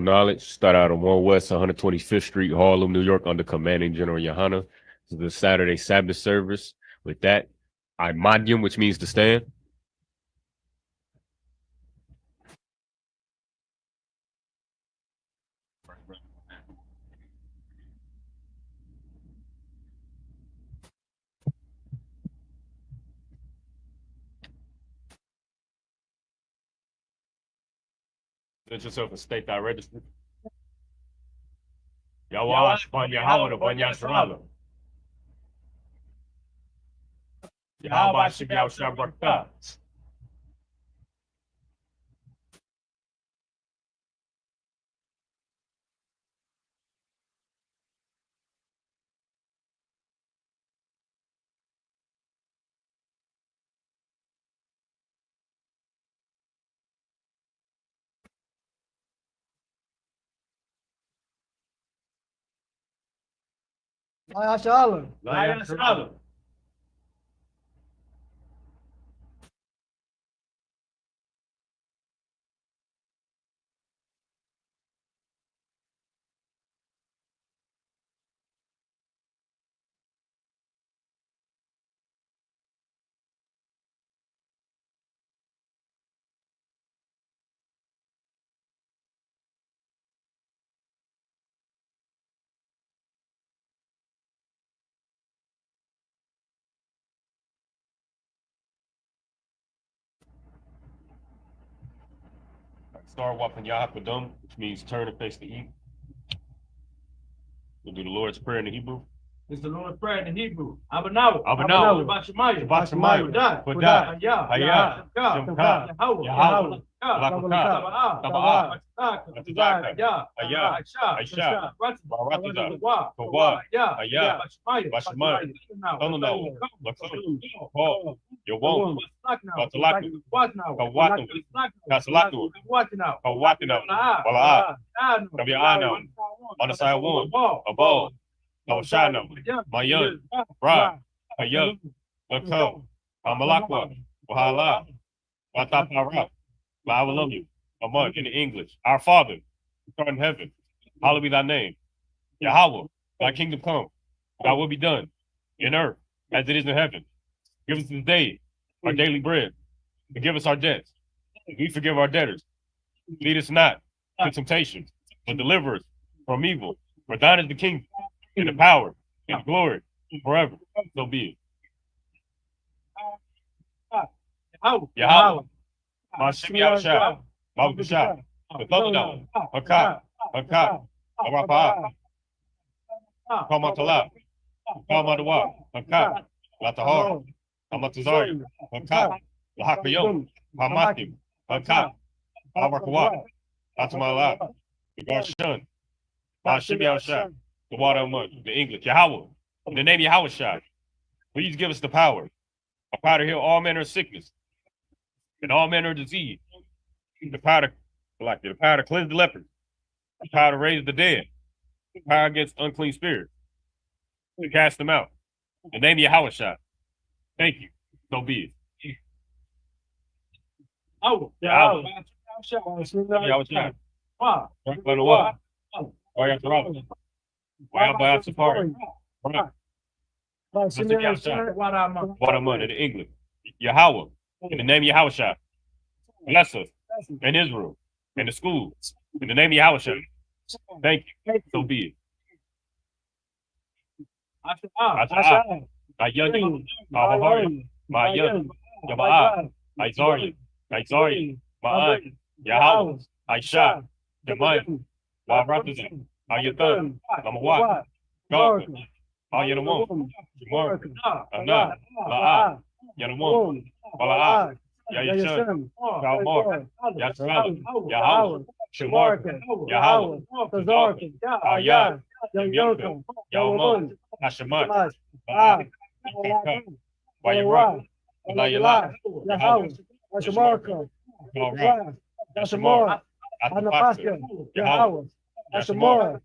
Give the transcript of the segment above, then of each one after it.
knowledge. Start out on 1 West 125th Street, Harlem, New York, under Commanding General Yohana. This is the Saturday Sabbath service. With that, I Madium, which means to stand. Let yourself a state that registered. Yawash, Yahweh, Yasharala. Yahweh, Shibiao, Shabrakta. Yasharala. Start walking Yahapadum, which means turn and face the east. We'll do the Lord's Prayer in the Hebrew. It's the Lord's Prayer in the Hebrew. Abanawa. Abanawa. Bashamaya. Bashamaya. Kodah. Hayah. Shemka. Yahweh. Lakota. Taba'ah. Atazaka. Hayah. Aisha. Baratiza. Kawah. Hayah. Bashamaya. Tononau. Lakota. Paul. Yawon. Katalatu. Kawatu. Kasalatu. Kawatinu. Wala'ah. Kabi'anu. Onasai one. Above. Shana, Mayan, Ra, Hayab, Lako, Amalakwa, Wahala, Watapara, I will love you. Among in the English. Our Father, who art in heaven, hallowed be thy name. Yahweh, thy kingdom come, thy will be done in earth as it is in heaven. Give us this day our daily bread, forgive us our debts. We forgive our debtors. Lead us not to temptation, but deliver us from evil. For thine is the kingdom, and the power, and the glory, forever. So be it. Yahweh, Mashim Yahshua, Mabusha, Bathodon, Hakak, Hakak, Arapa, Kamatala, Kamadawa, Hakak, Latahar, Kamatazari, Hakak, Lahakayom, Hamakim, Hakak, Hawakawa, Atamala, the Garshun, Mashim Yahshua. The water among the English, Yahweh, in the name of Yahweh Shai, please give us the power to heal all manner of sickness and all manner of disease, the power to cleanse the lepers, the power to raise the dead, the power against unclean spirits, to cast them out. In the name of Yahweh Shai. Thank you. So be it. Yahweh. Yahweh Shai. Waterman in English. Yahweh, in the name of Yahweh Shai. Bless us in Israel, in the schools, in the name of Yahweh Shai. Thank you. So be it. Ayani, Ahahari, Mayan, Yaba'a, Aizari, Ma'an, Yahweh, Aisha, Jemayan, Waratazan. Ayatan, Amawat, Gawka, Ayanamon, Jamar, Ana, La'a, Yanamon, Bala'a, Yayashan, Kalmar, Yasrala, Yahweh, Shamarka, Yahweh, Tazarka, Ayah, Yamka, Yawamon, Hashamat, Ba'a, Wayara, Layala, Yahweh, Shamarka, Yahweh, Yashamar, Anapasca, Yahweh, Ashamora,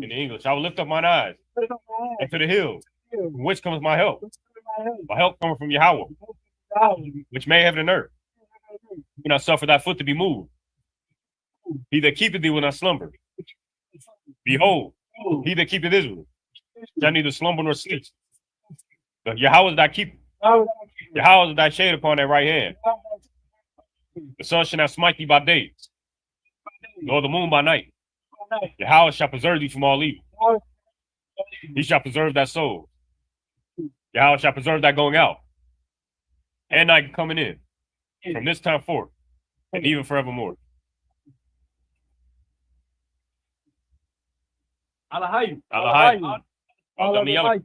in English, I will lift up mine eyes into the hills, from which comes my help. My help coming from Yahweh, which made heaven and earth. do not suffer thy foot to be moved. He that keepeth thee will not slumber. Behold, he that keepeth Israel shall neither slumber nor sleep. But Yahweh is thy keeper. Yahweh is thy shade upon thy right hand. The sun shall not smite thee by day, nor the moon by night. Yahweh shall preserve thee from all evil. He shall preserve thy soul. Yahweh shall preserve thy going out and thy coming in from this time forth and even forevermore. Alahayu. Al-Damiyah.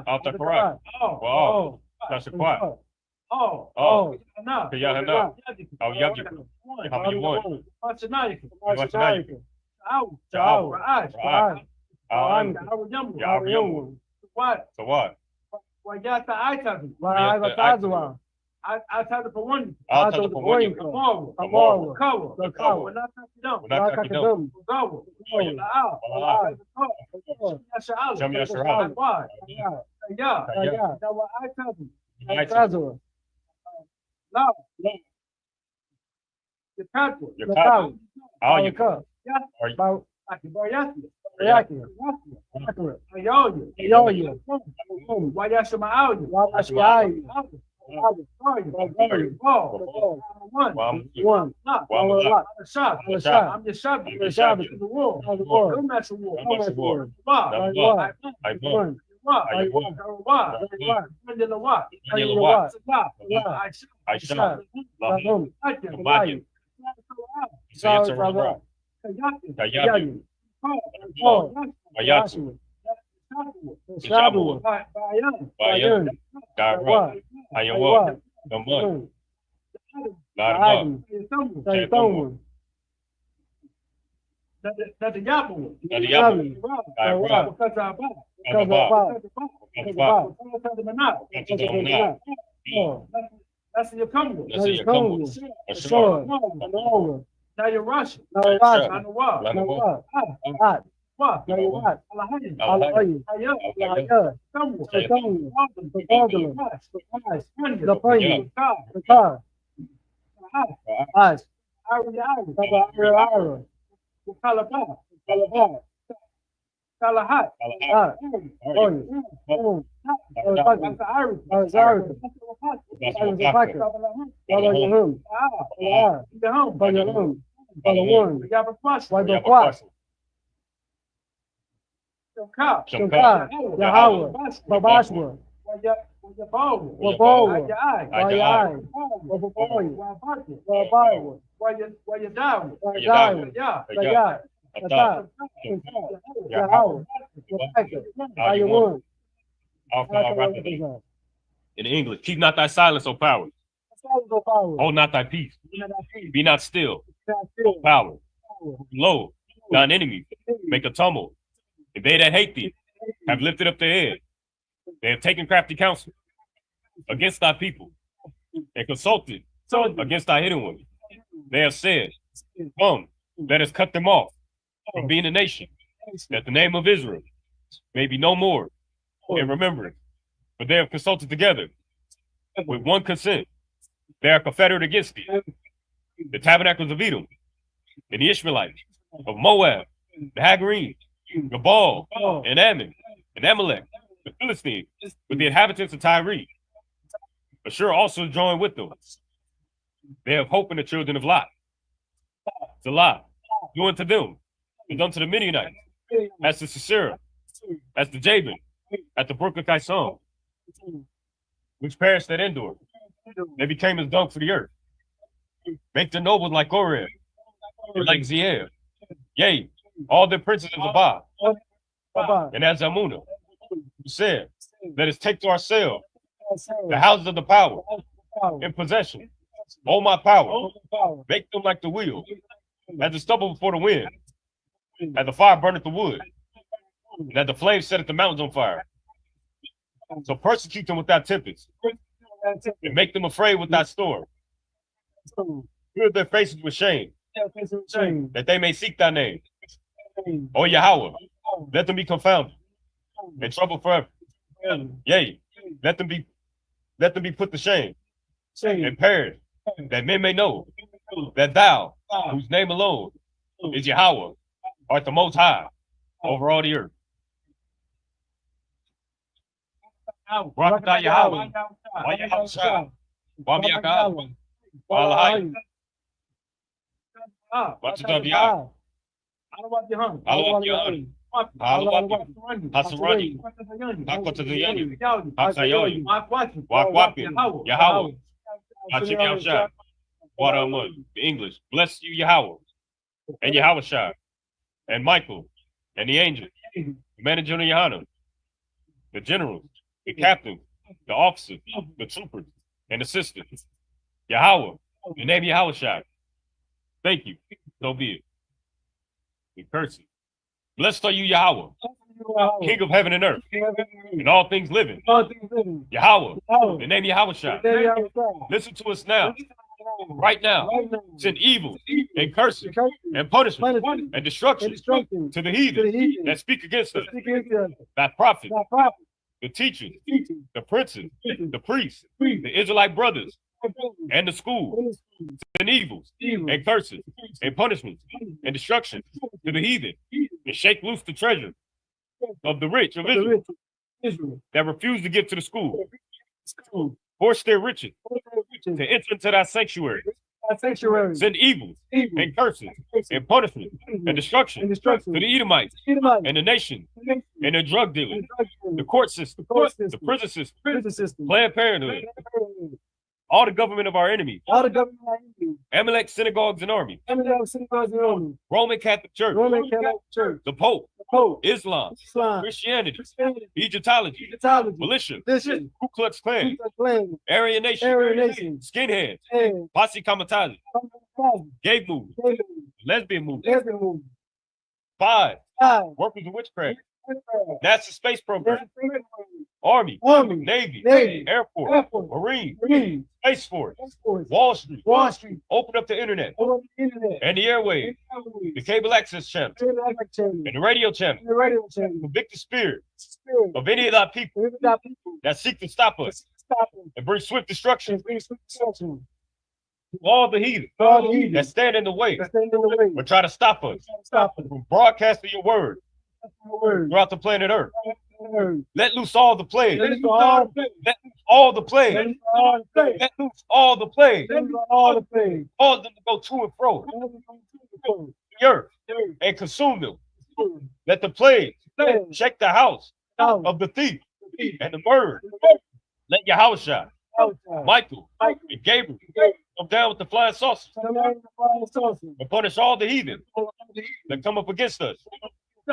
Al-Taqarah. Wow. That's a quiet. Oh. Kayahana. Al-Yagiku. Al-Yawan. Al-Yawan. Al-Yawan. So what? I tell the one. I'll tell the one. Tomorrow. Cover. When I touch them. Go. Yeah. Your power. All your cup. That's your Congo. Now you're Russian. In English, keep not thy silence, O power. Hold not thy peace. Be not still, O power. Lo, thine enemies make a tumult, and they that hate thee have lifted up their head. They have taken crafty counsel against thy people, and consulted against thy hidden ones. They have said, come, let us cut them off from being a nation, that the name of Israel may be no more in remembrance. But they have consulted together with one consent. They are confederate against thee. The tabernacles of Edom, and the Ishmaelites, of Moab, the Hagarenes, Gabal, and Ammon, and Amalek, the Philistines, with the inhabitants of Tyre. Assure also join with them. They have hope in the children of Lot. Salah, do unto them, and unto the Midianites, as to Sisera, as to Jabin, at the brook of Kison, which perished at Endor. They became as dung for the earth. Make the nobles like Oreb, and like Ziel. Yea, all the princes of Zabah, and as Amunah, who said, let us take to ourselves the houses of the power in possession. O my power, make them like the wheel, as the stubble before the wind, as the fire burneth the wood, and as the flame setteth the mountains on fire. So persecute them with thy tempest, and make them afraid with thy storm. Fill their faces with shame, that they may seek thy name. O Yahweh, let them be confounded, and troubled forever. Yea, let them be put to shame, and perish that men may know that thou, whose name alone is Yahweh, art the most high over all the earth. Rakatah Yahweh, Wayahawashah, Wamiyakawa, Walahai, Wachatav Yah, Alawakyan, Alawak, Hasarani, Hakwatazayani, Hapsayoni, Wakwapin, Yahweh, Hachimyamshah, Wadamun, the English. Bless you, Yahweh, and Yahweh and Michael, and the angels, the manager of Yahana, the generals, the captains, the officers, the troopers, and the sisters. Yahweh, the name Yahweh. Thank you. So be it. We curse it. Blessed are you, Yahweh, King of heaven and earth, and all things living. Yahweh, the name Yahweh. Listen to us now. Right now, send evil and curses and punishment and destruction to the heathen that speak against us. Thy prophets, the teachers, the princes, the priests, the Israelite brothers, and the school, and evils and curses and punishments and destruction to the heathen, and shake loose the treasure of the rich of Israel that refuse to give to the school. Force their riches to enter into thy sanctuary. Send evils and curses and punishment and destruction to the Edomites and the nation and the drug dealers, the court system, the prison system, Planned Parenthood, all the government of our enemies, Amalek synagogues and armies, Roman Catholic Church, the Pope, Islam, Christianity, Egyptology, militia, Ku Klux Klan, Aryan Nation, skinheads, Posse Kamikaze, gay movement, lesbian movement, five, workers of witchcraft, NASA space program, Army, Navy, Air Force, Marine, Space Force, Wall Street, open up the internet, and the airwaves, the cable access channel, and the radio channel, convict the spirit of any of thy people that seek to stop us and bring swift destruction to all the heathen that stand in the way or try to stop us from broadcasting your word throughout the planet Earth. Let loose all the plagues. Let loose all the plagues. Let loose all the plagues. Cause them to go to and fro the earth and consume them. Let the plagues shake the house of the thief and the murderer. Let Yahushua, Michael, and Gabriel come down with the flying saucers and punish all the heathen that come up against us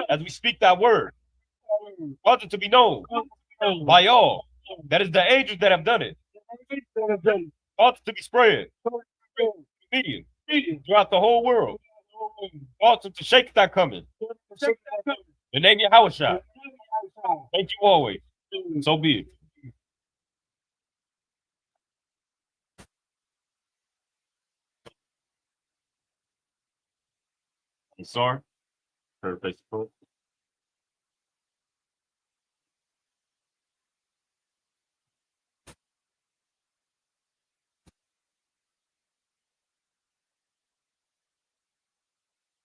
as we speak that word. Cause it to be known by all that is the angels that have done it. Cause it to be spread media throughout the whole world. Cause it to shake that coming. The name Yahushua. Thank you always. So be it. I'm sorry. Facebook.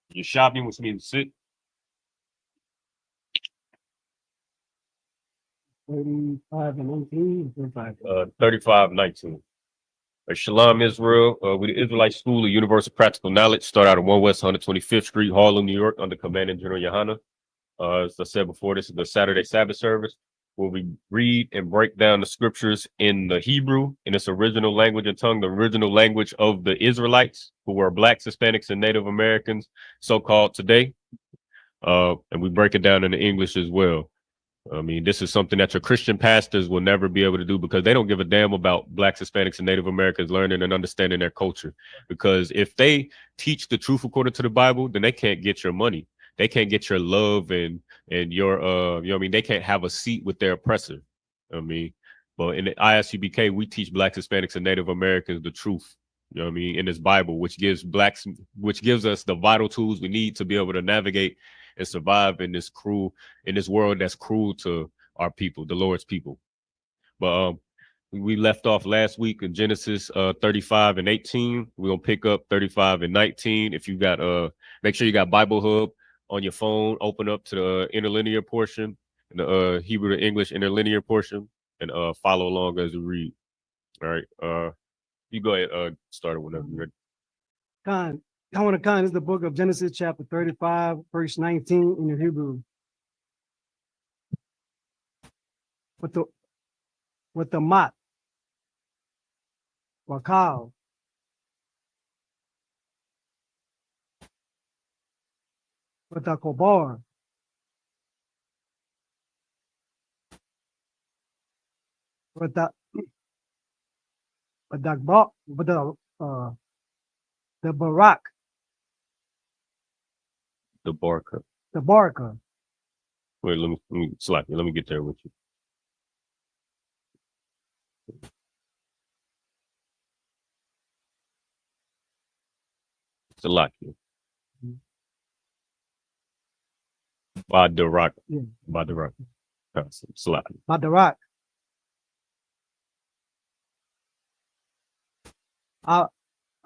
You're shopping, which means sit. 35:19. Shalom, Israel. We the Israelite School of Universal Practical Knowledge. Start out at 1 West 125th Street, Harlem, New York, under Commanding General Yahana. As I said before, this is the Saturday Sabbath service, where we read and break down the scriptures in the Hebrew, in its original language and tongue, the original language of the Israelites, who were Blacks, Hispanics, and Native Americans, so-called today. And we break it down into English as well. I mean, this is something that your Christian pastors will never be able to do, because they don't give a damn about Blacks, Hispanics, and Native Americans learning and understanding their culture. Because if they teach the truth according to the Bible, then they can't get your money. They can't get your love and your, you know what I mean? They can't have a seat with their oppressor. I mean, but in the ISUPK, we teach Blacks, Hispanics, and Native Americans the truth, you know what I mean, in this Bible, which gives us the vital tools we need to be able to navigate and survive in this world that's cruel to our people, the Lord's people. But We left off last week in Genesis 35 and 18. We're gonna pick up 35 and 19. If you got make sure you got Bible Hub on your phone, open up to the interlinear portion, the Hebrew to English interlinear portion, and follow along as we read. All right. You go ahead, start it whenever you're ready. Khan, Khan is the book of Genesis, chapter 35, verse 19 in the Hebrew. With the mat, wakal, with the kobar, with the barak, The barker. the barker. Wait, let me slack you. Let me get there with you. Salakia. Badarak. Yeah. Badarak. Salakia. Badarak.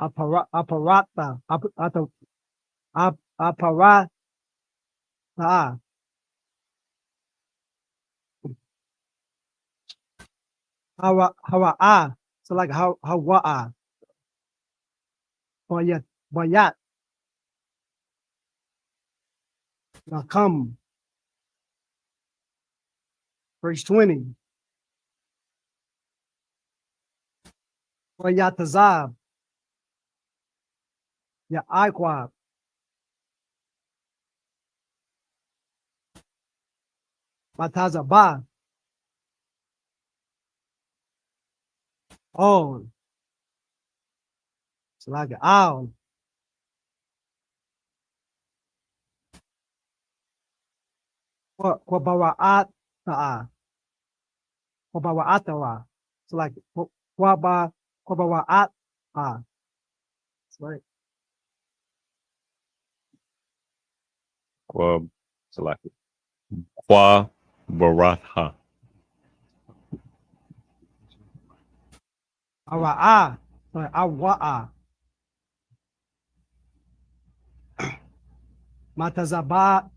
Aparata. Aparata. Hawa'a. So like hawa'a. Bayat. Come. Verse 20. Bayatazab. Ya Iqwab. Matazabah. Oh. So like owl. Kwabawa'at ta'a. Kwabawa'atawa. So like kwabawa'at ah. That's right. Salakia. Kwa baratha. Awa'a. So awa'a. Matazabat.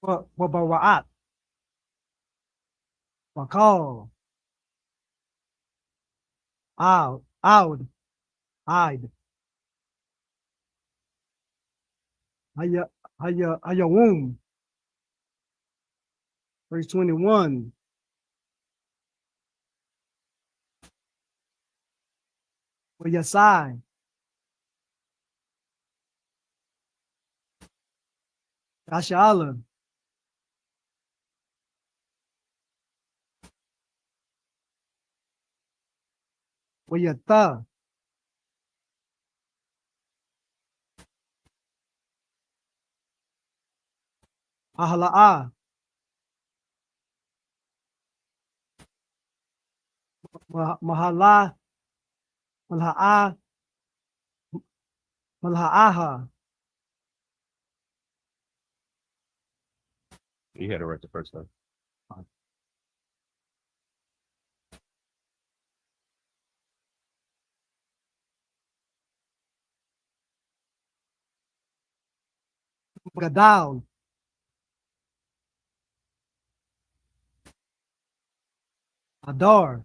Kwabawa'at. Wakal. Out. Hide. Haya womb. Verse 21. Yasai. Ashala. Yata. Ahla'a. Mahala. Malha'a. Malha'aha. You had it right the first time. Gadal. Adar.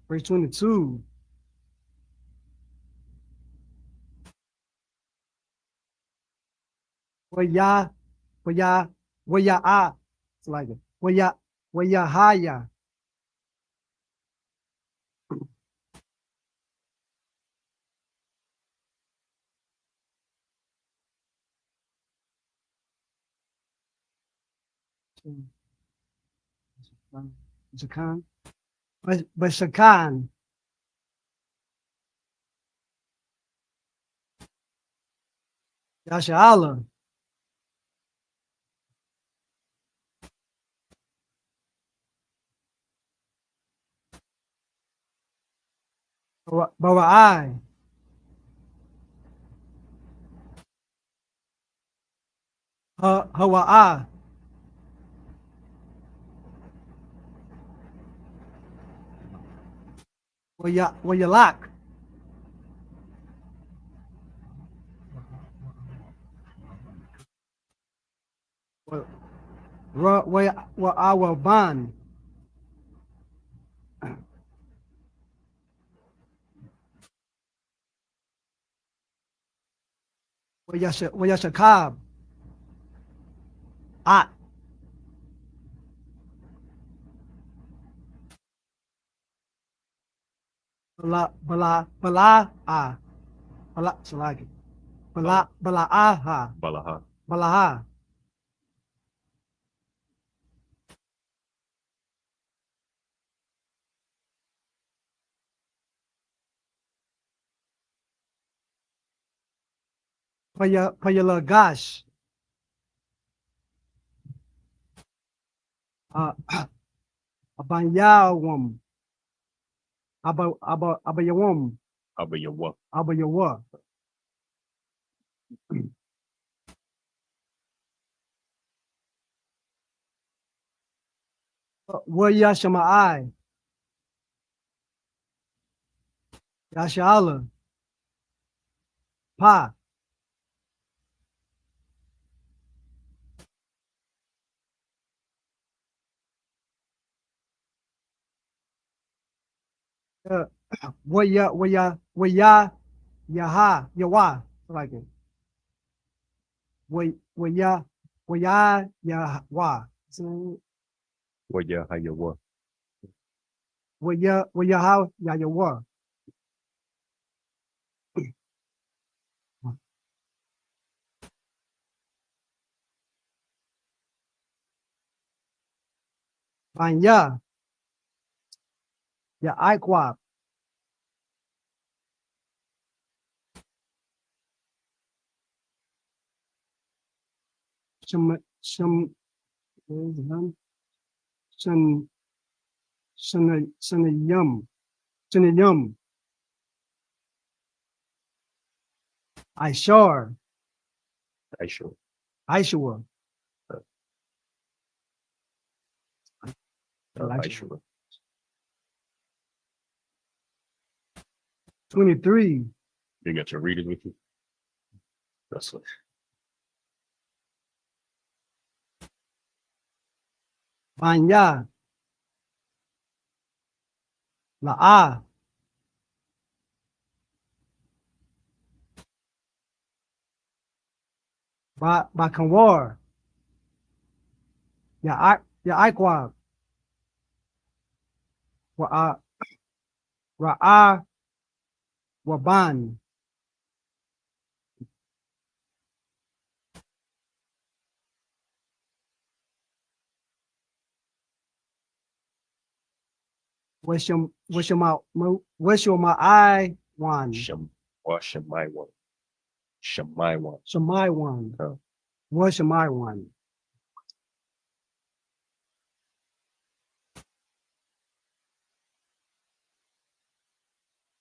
Verse 22. Waya. It's like it. Wayahaya. Jakan. Bashakan. Yashala. Bawa'ai. Hawa'a. Wayalak. Wa'awaban. Wayashakab. At. Bala. Salagi. Bala'aha. Balaha. Balaha. Payalagash. Abanyawam. Abayawam. Abayawa. Abayawa. Wayashama'ai. Yashala. Pa. Yaha, Yawa, like it. Yawa. Waya hayawa. Yaha, Yawa. Banya, Ya Aikwa. Some, some, Sanayum. I sure. Aisha. Aishua. Aisha. 23. You got your readers with you? That's what. Banya. La'a. Bakanwar. Ya Aikwa. Ra'a. Waban. What's your I one? Shamai one. Shamai one. Shamai one. Oh. What's my one?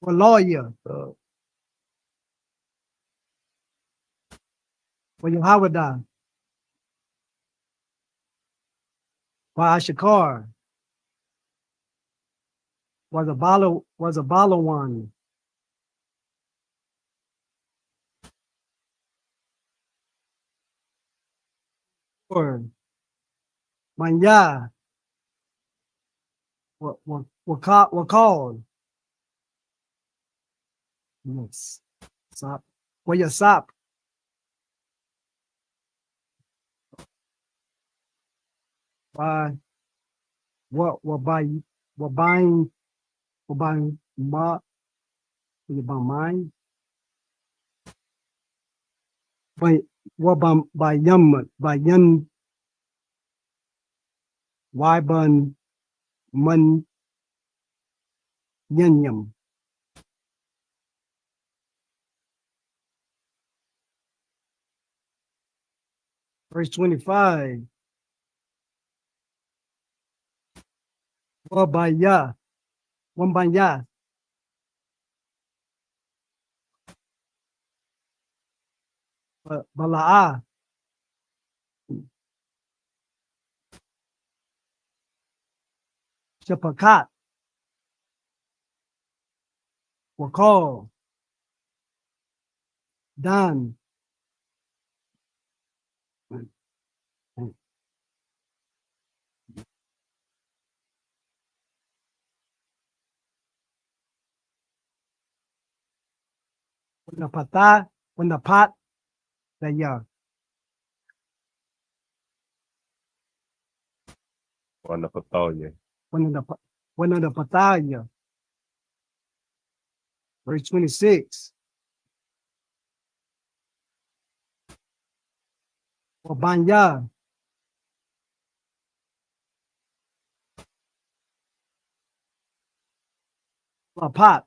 Well, lawyer. Well, you Hawada. Well, Ashikar. Was a balo one. Or Manya. What called? Yes. Sop. Well, you sop. By buying ma you buy mine. By yum by yun why bun mun yin yum. Verse 25. Wabaya. Wambanya. Bala'a. Shapakat. Wakal. Dan. Wanapata, wanapat, daya. Wanapatoya. Wanapataya. Verse 26. Wabanya. Lapat.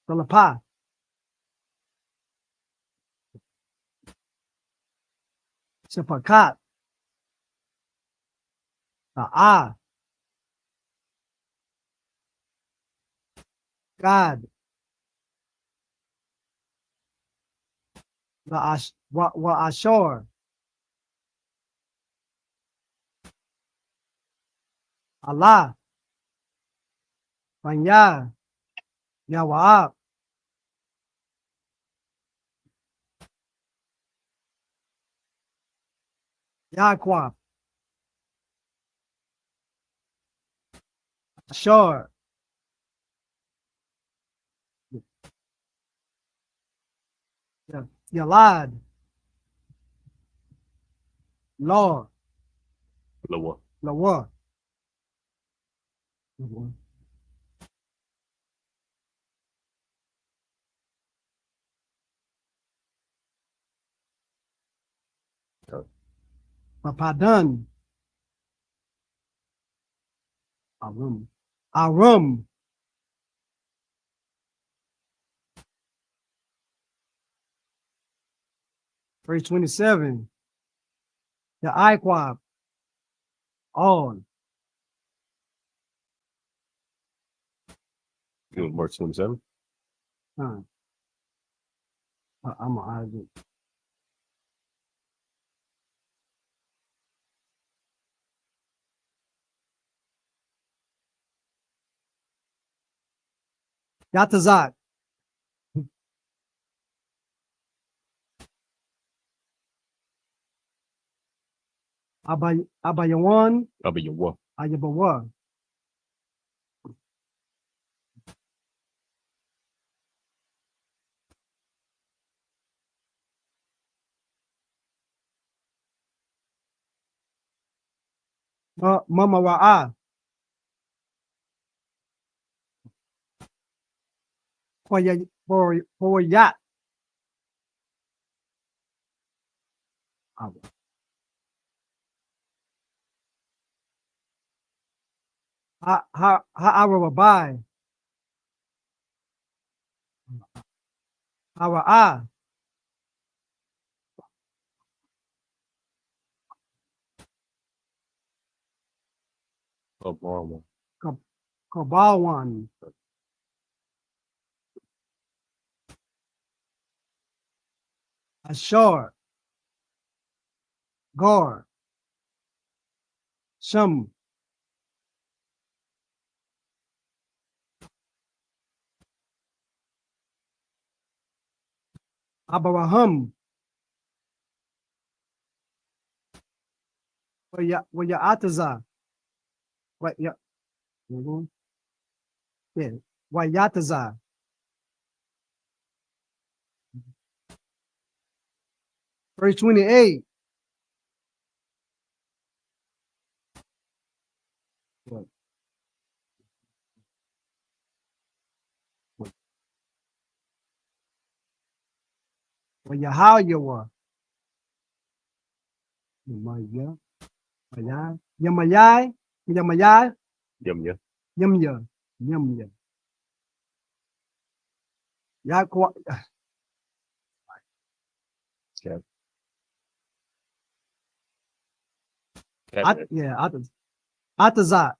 Talapa. Shapakat. Ta'a. God. Wa Ashor. Allah. Banya. Yawa'ab. Yaqua. Ashor. Yalad. Lord. Lower. Lawa. Papadan. Arum. Arum. Verse 27. The Iquab. On. You want verse 27? I'm gonna argue. Yatazak. Abayawan. I'll be your what? Ayabawa. Mama Wa'a. For Yat. Ha Arabai. Ara'a. Obama. Kabawan. Ashor. Gor. Shum. Abaraham. Waya Ataza. Waya. Yeah. Wayataza. Verse 28. Wayahayawa. Yamaya. Yamayai. Yamayai. Yum, yeah. Yamya. Yamya. Yakwa. Cap. Yeah. Ataza.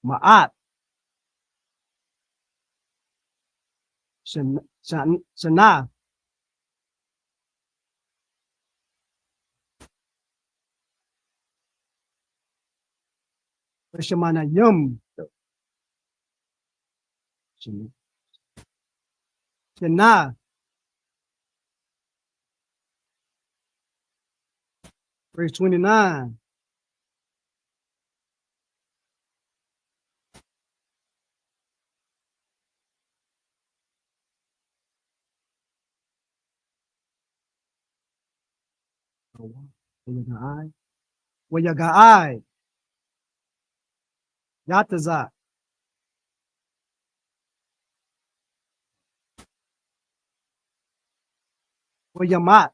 Ma'at. Shana. Verse mana yum. Shana. Verse 29. Wayagaay. Yataza. Wayamat.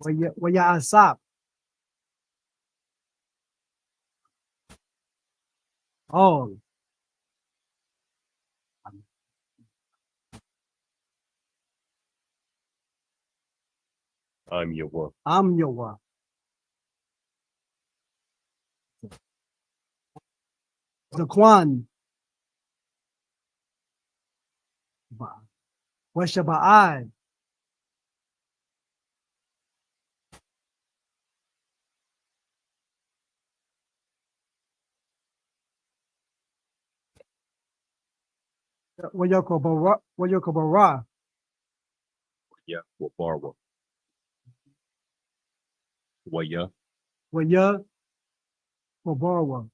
Wayaasap. All. I'm your one. I'm your The Kwan. Washabaai. Wayakobara. Yeah. Wabarwa. Waya. Waya Kobarwa.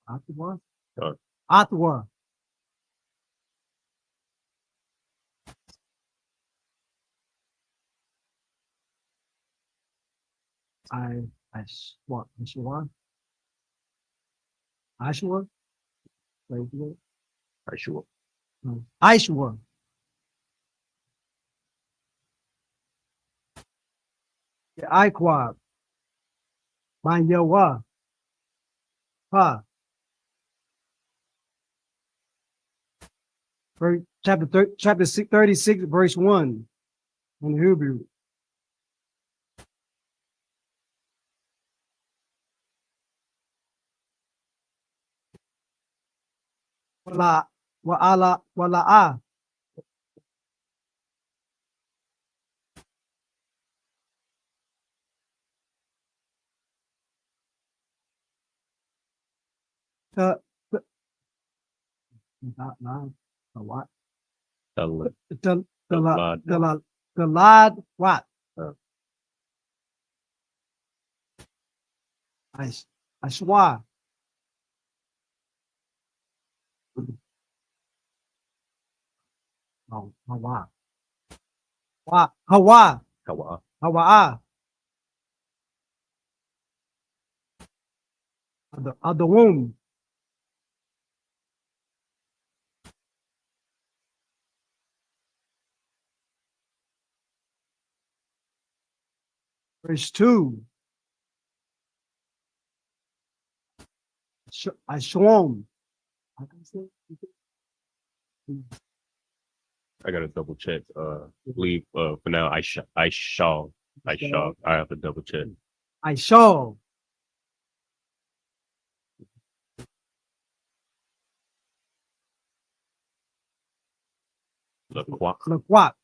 Atwa. Atwa. What? Ashwa. Ashwa. I sure. Ashwa. Iqua. Banyawa. Pa. Chapter 36, verse 1 in Hebrew. Wala. The what? The The lad what? Ashwa. Oh, Hawa. Hawa. Kawa. Hawa. Of the womb. Verse 2. Ashwam. I gotta double check. Believe for now I shall. I have to double check. I saw. Look what?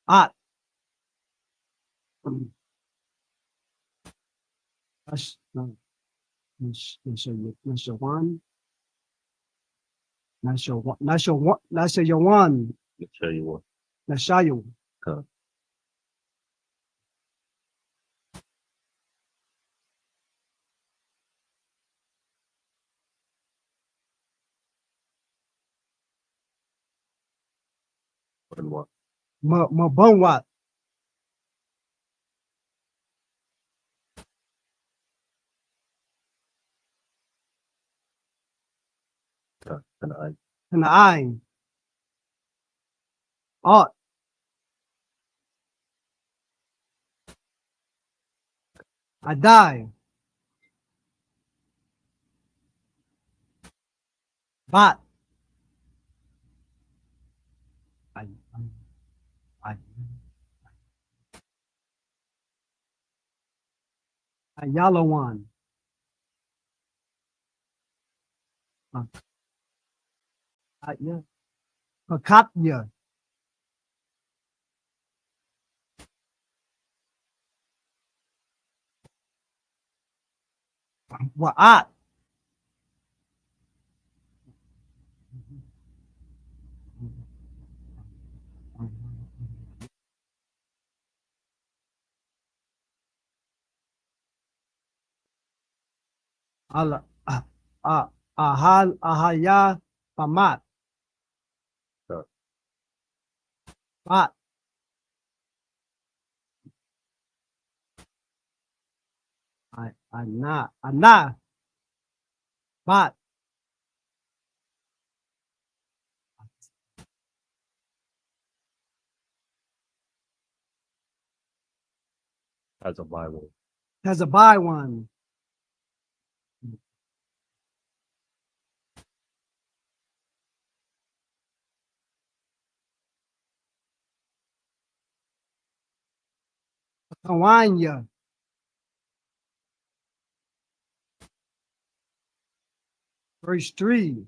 At. Nashawan. Nashawan. Let's tell you what. Nashayu. What? Mabonwat. And I. Ought. I die. But. A yellow one. Yeah. Pakatya. Wa'at. Ala. Ahal. Ahaya. Pamat. Sure. Pat. Ana. Ana. Pat. As a Bible. Has a by one. Kawanya. Verse 3.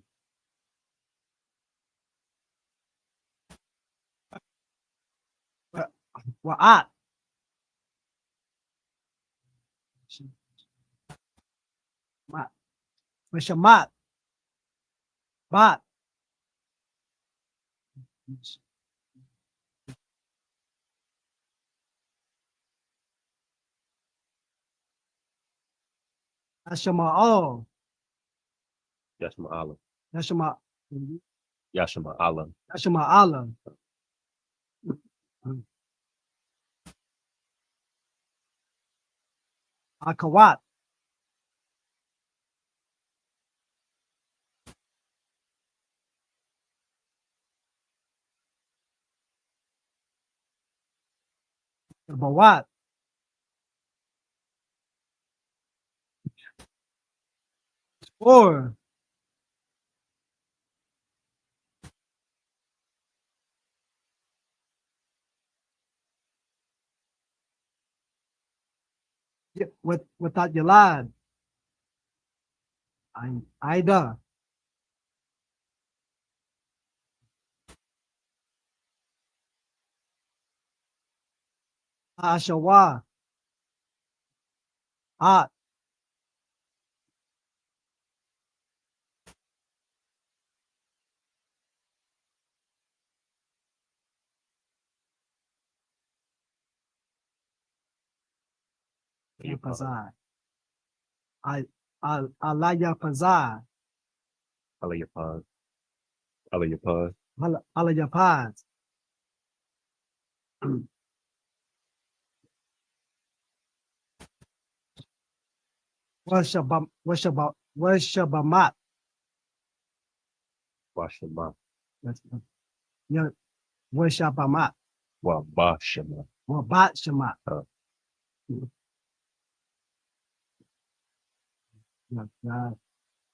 Wa'at. Mashamat. Bat. Ashama'al. Yashma Allah. Ashama. Yashma Allah. Ashama'ala. Akawat. Bawat. Or. Without your lad. Ida. Ashawa. At. Pazar. Alaya Pazar. Alayapaz. Alayapaz. Alaya Paz. Washabamat. Washama. Yeah. Washabamat. Wabashama. Wabat Shamat.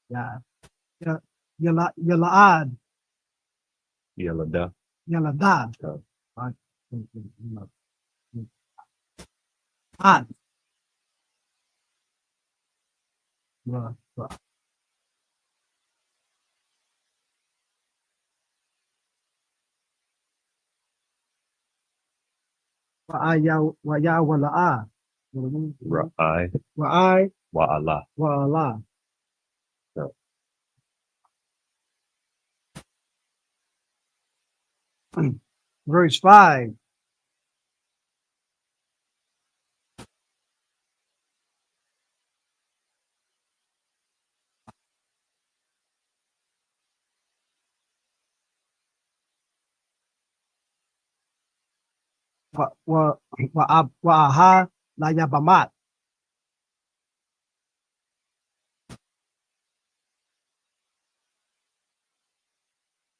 Yeah. Yalaad. Yalada. Yaladad. Ad. Wa'aya wala'a. Ra'ai. Wa'ai. Wa'ala. Wa'ala. Verse 5. Wa'aha layabamat.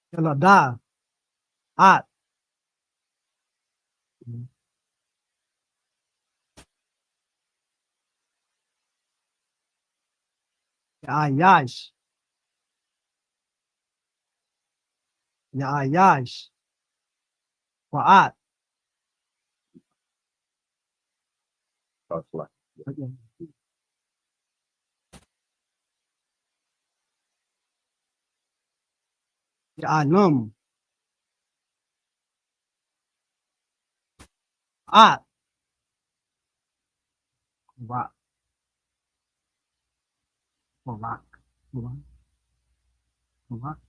Yalada. At. Ayash. Ayash. Wa'at. That's like Ya'anum. At. Rock. Rock. Rock. Rock.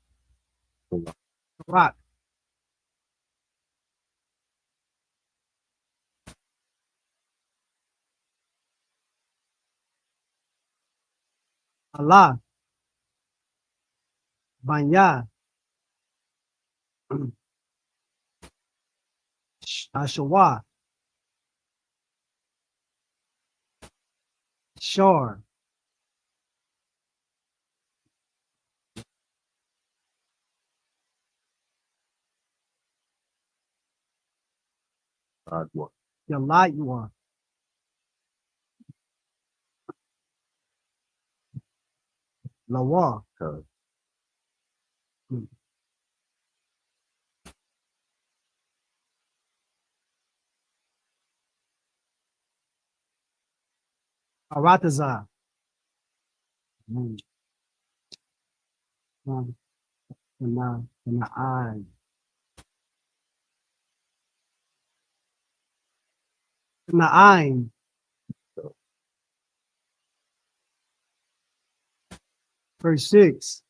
Rock. Allah. Banya. Ashawa. Shore. Yalayua. Lawa. Arataza. Na'an. Na'an. Verse 6.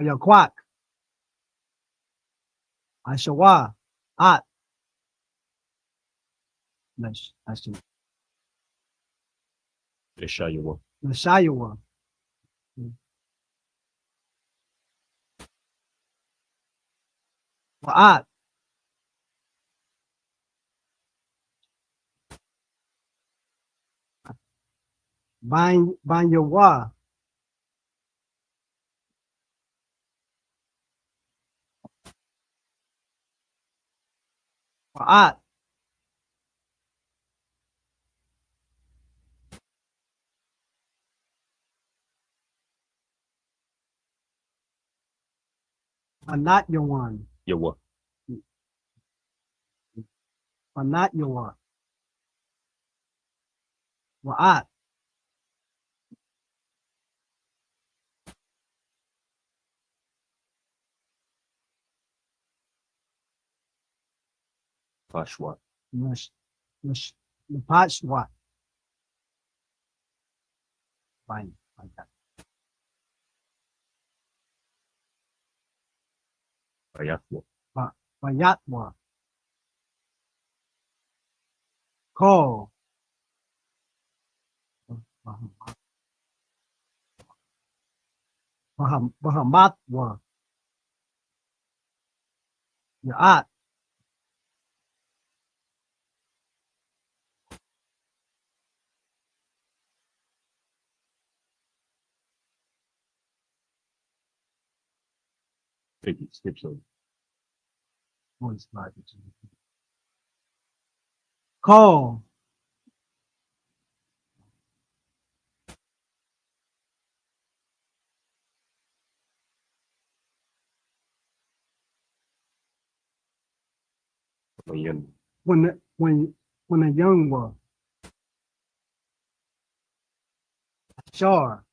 Yaquak. Ashawa. At. Nashayawa. At. Banyawa. At. Not your one. Yawa. Not your one. At. Pashwa. Pachwa. Fine. Like that. Ayatwa. Bayatwa. Call. Bahamatwa. At. Piggy. Skip so. Call. Mayan. When a young one. Sure.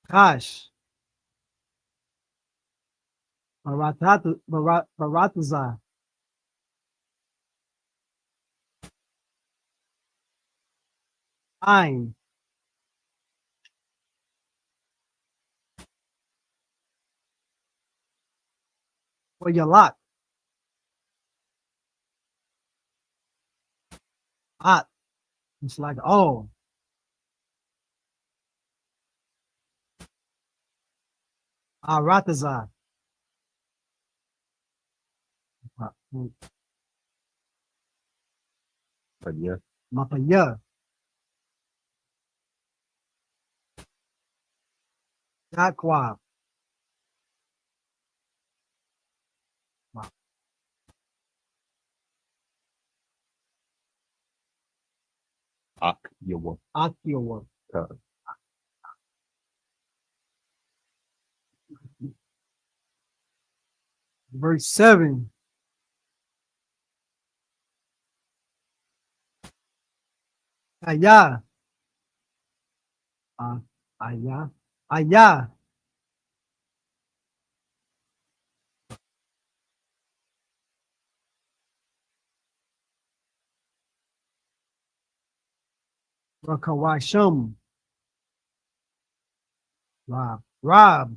Gosh. Barataza. Ein. For your luck. At. It's like, oh. Arataza. Panya. Mapaya. Yakwa. Iowa. Iowa. Verse 7. Aya. Aya. Aya. Rakawasham. Rob. Rob.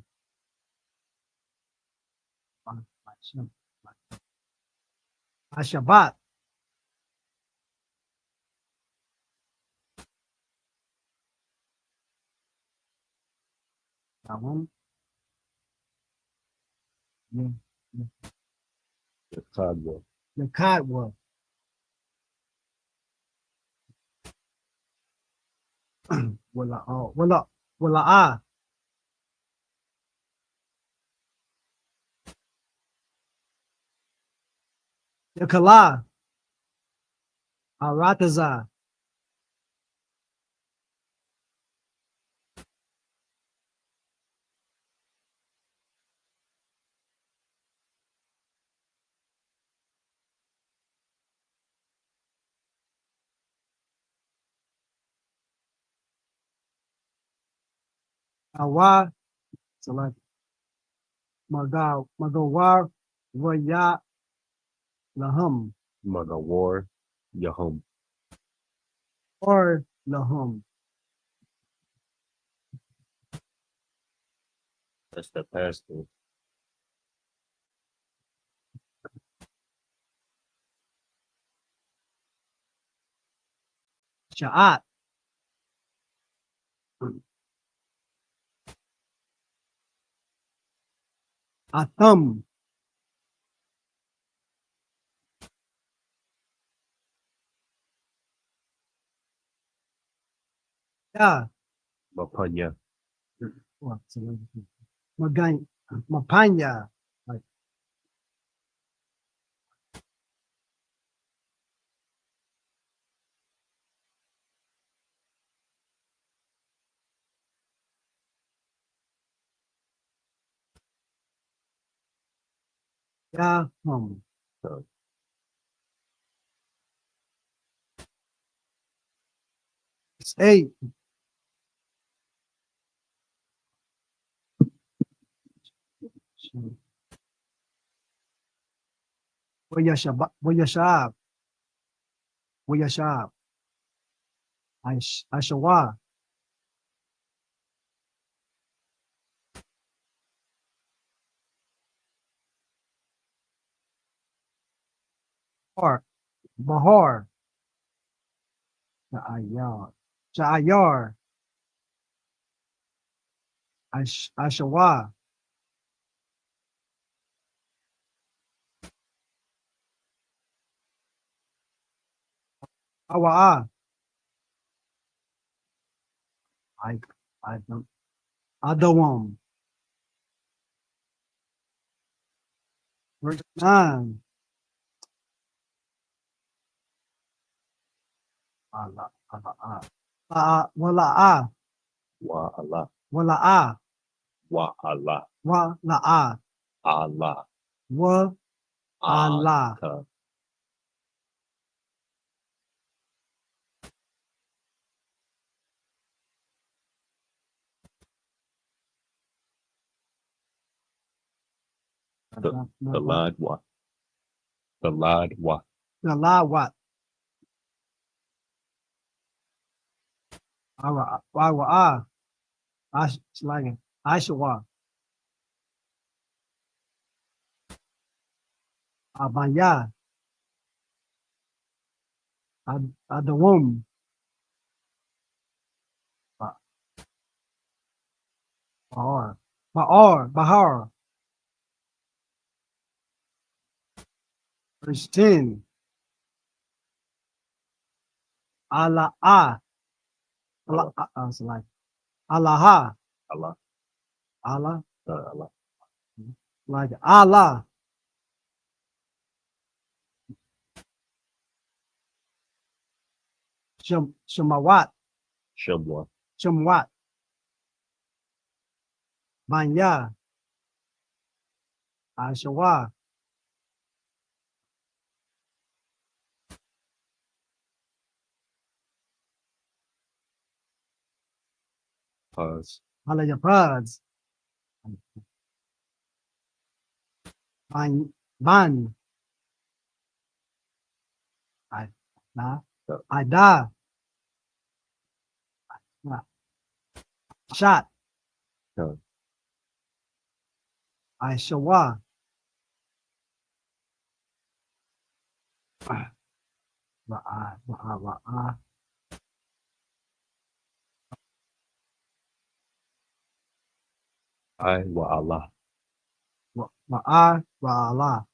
Ashabat. That one. Yeah. The Codwell. The Codwell. Wala. The Kala. Arataza. Awa. So like Magawar. Waya. Lahum. Magawar. Yahum. Or Lahum. That's the pastor. Sha'at. Atham. Yeah. Mapanya. Mapanya. Like yeah. It's 8. Wayashab. Ashawa. Or Bahar. Sha'ayar. Sha'ayar. Ashawa. Awa'a. I don't. Adawam. Verse 9. Allah. Wala'a. Wa Allah. Wala'a. Wa Allah. Wala'a. Allah. Wa Allah. Ka. The Lad wa. The Lad wa. The law what? Awa'a. Like Ashawa. Abaya. Adawam. Bahar. Verse 10. Allah. It's like Allah. Allah. Allah. Allah. Like Allah. Shemawat, Shamwa. Shemwat, Banya, Ashawa, Pause. Alayapads, Ban, Ida, Shot, No. Aishawa, I wa Allah. Allah,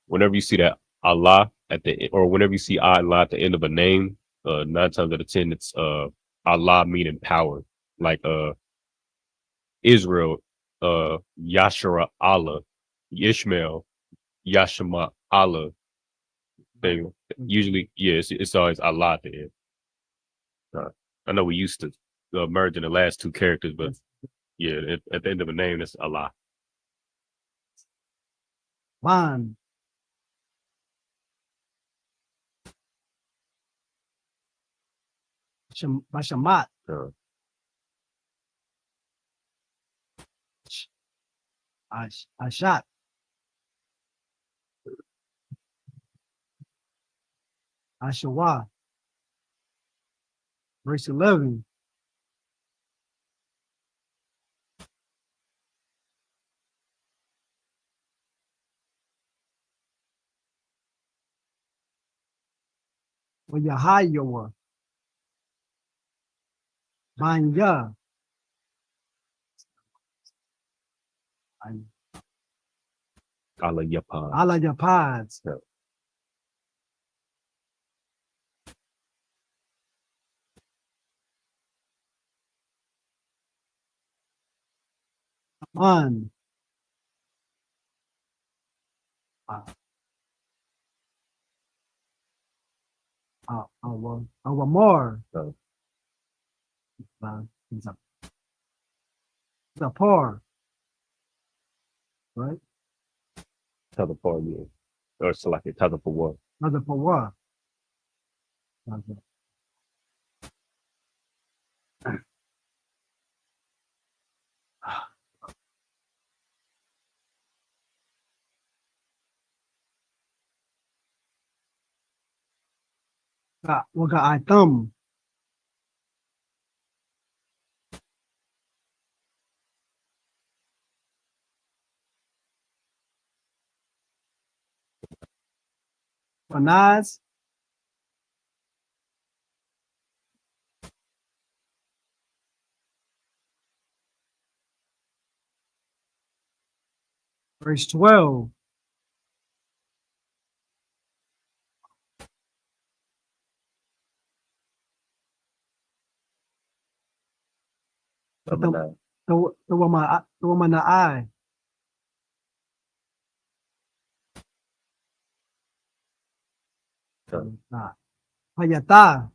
Whenever you see that Allah at the or whenever you see Allah at the end of a name, 9 times out of 10, it's Allah meaning power. Like Israel, Yashara Allah, Ishmael, Yashama Allah. They usually, it's always Allah at the end. I know we used to merge in the last 2 characters, but yeah, at the end of a name, it's Allah. Ban, Bashamat, Uh, Ashat, Ashawa, verse 11. Yahayowa, Banya, Allah Yapad. Alayapads, Man, our more, the poor, right? Tell the poor you. Or select it, tell the poor. Another poor. Waga item. Panaz, verse 12. The woman I. Payata.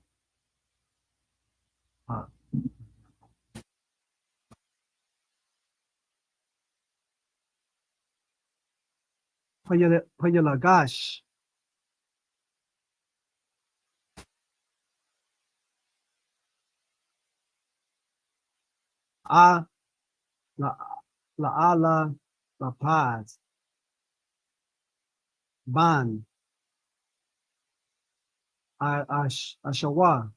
Payalagash. Ah, la ala, la paz. Ban. Ashawa.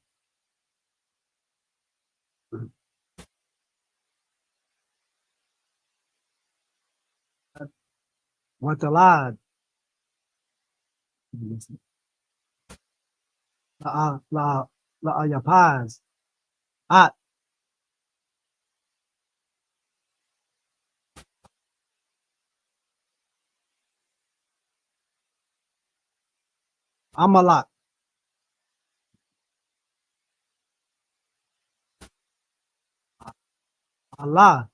Watalad. La ayapaz. At. Amalak. Allah.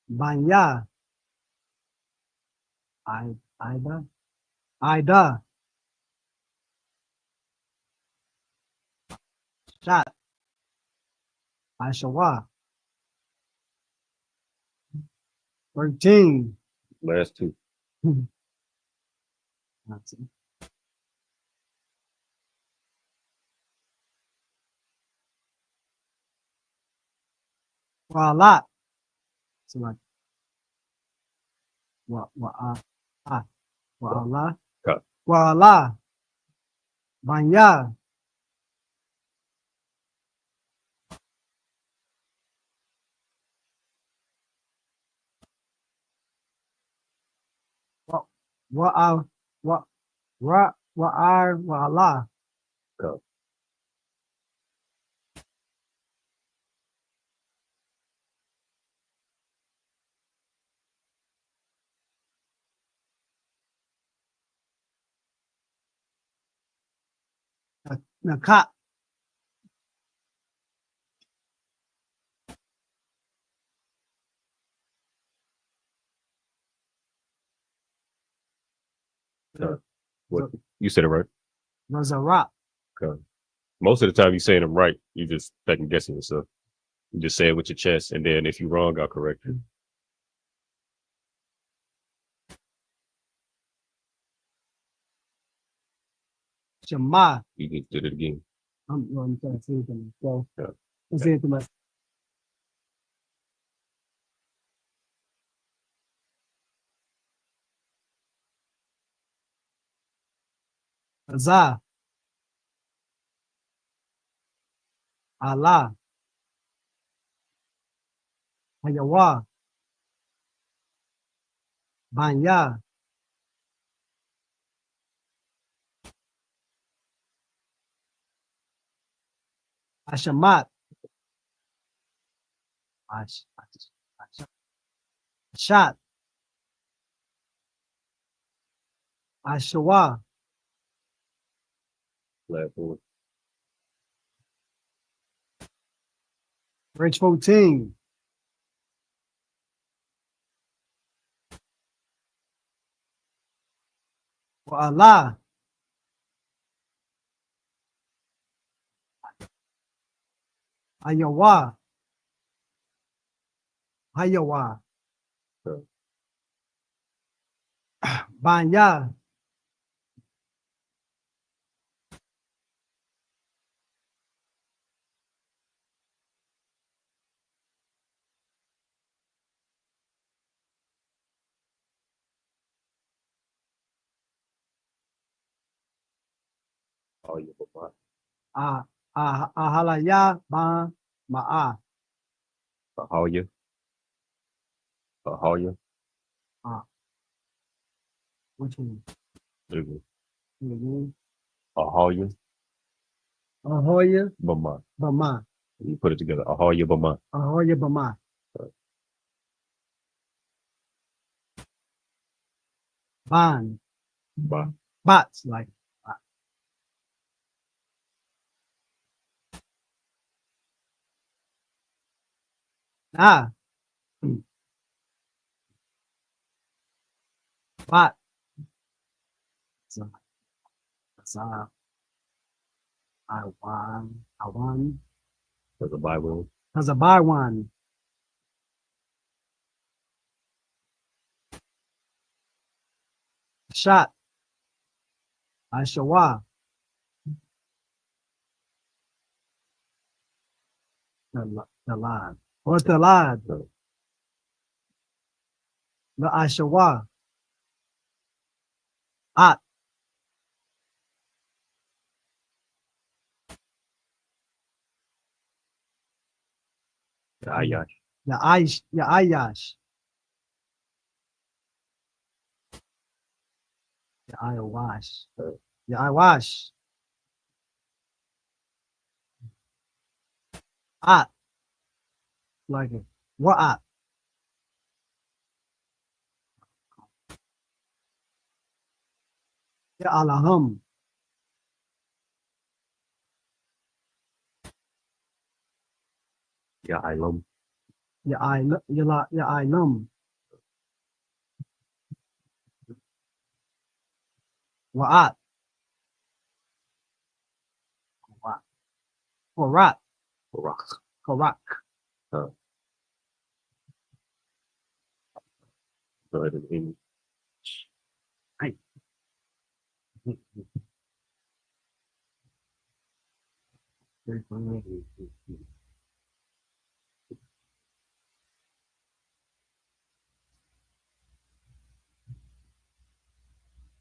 Banya. Ida. Ida. Shot. Ashawa. 13. Last two. That's it. Wa'ala. So like, wa'ala. Cut. Wa'ala. Banya. Wa'al. Wa'ala. Cut. Nakat. What? You said it right. Nazarat. Okay. Most of the time, you saying them right. You just second guessing yourself. You just say it with your chest, and then if you're wrong, I'll correct you. Shema. You just did it again. I'm trying to say it to myself. Yeah. Let's say it to myself. Azah. Allah. Hayawa. Banya. Ashamat. Ashat. Ashawa. Last one. Verse 14. For Allah. Hayawa. Hayawa. Okay. Banya. Oh, yeah, but Ahalaya. Ba. Ma'a. Ahalya. Ahalya. Which one? Ahalya. Ahoya. Bama. Bama. You put it together. Ahalya Bama. Ahoya Bama. Ban. Ba. Bats like. Ah. Bat. I won. There's a Bible. There's a buy one. Shot. Ashawa. The lad. What's the lad? The Ashawa. At. The Ayash. The Ayash. The Ayawash. The Ayawash. At. Like it. What at? Ya Alahum. Ya Ilum. Ya Ilum. What at? Korak. Barak. Korak. Go ahead and English. Right. This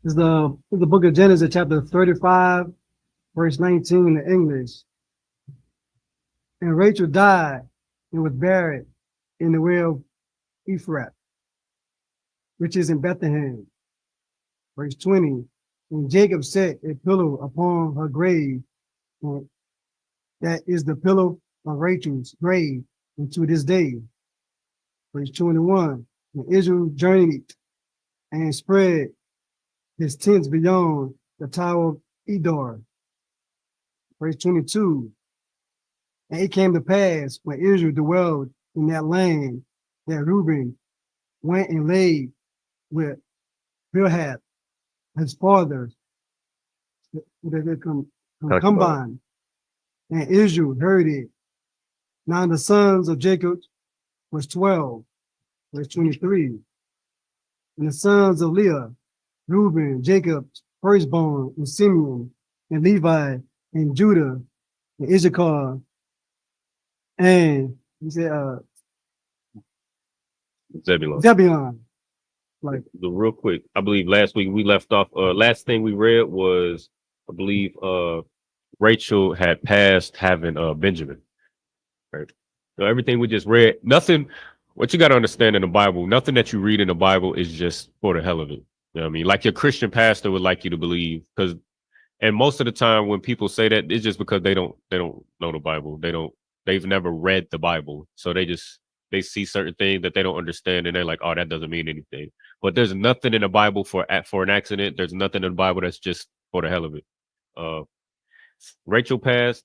is the book of Genesis, chapter 35, verse 19 in English. And Rachel died and was buried in the well of Ephrath, which is in Bethlehem. Verse 20. And Jacob set a pillow upon her grave, and that is the pillow of Rachel's grave unto this day. Verse 21. And Israel journeyed and spread his tents beyond the tower of Edor. Verse 22. And it came to pass when Israel dwelled in that land that Reuben went and laid with Bilhah, his father, combined. And Israel heard it. Now the sons of Jacob was 12, verse 23. And the sons of Leah, Reuben, Jacob's firstborn, and Simeon, and Levi, and Judah, and Issachar, and he said Zebulon. Like Real quick, I believe last week we left off. Last thing we read was, I believe, Rachel had passed having Benjamin. Right. So everything we just read, nothing. What you got to understand in the Bible, nothing that you read in the Bible is just for the hell of it. You know what I mean? Like your Christian pastor would like you to believe, and most of the time when people say that, it's just because they don't know the Bible. They've never read the Bible, so they see certain things that they don't understand, and they're like, oh, that doesn't mean anything. But there's nothing in the Bible for an accident. There's nothing in the Bible that's just for the hell of it. Rachel passed.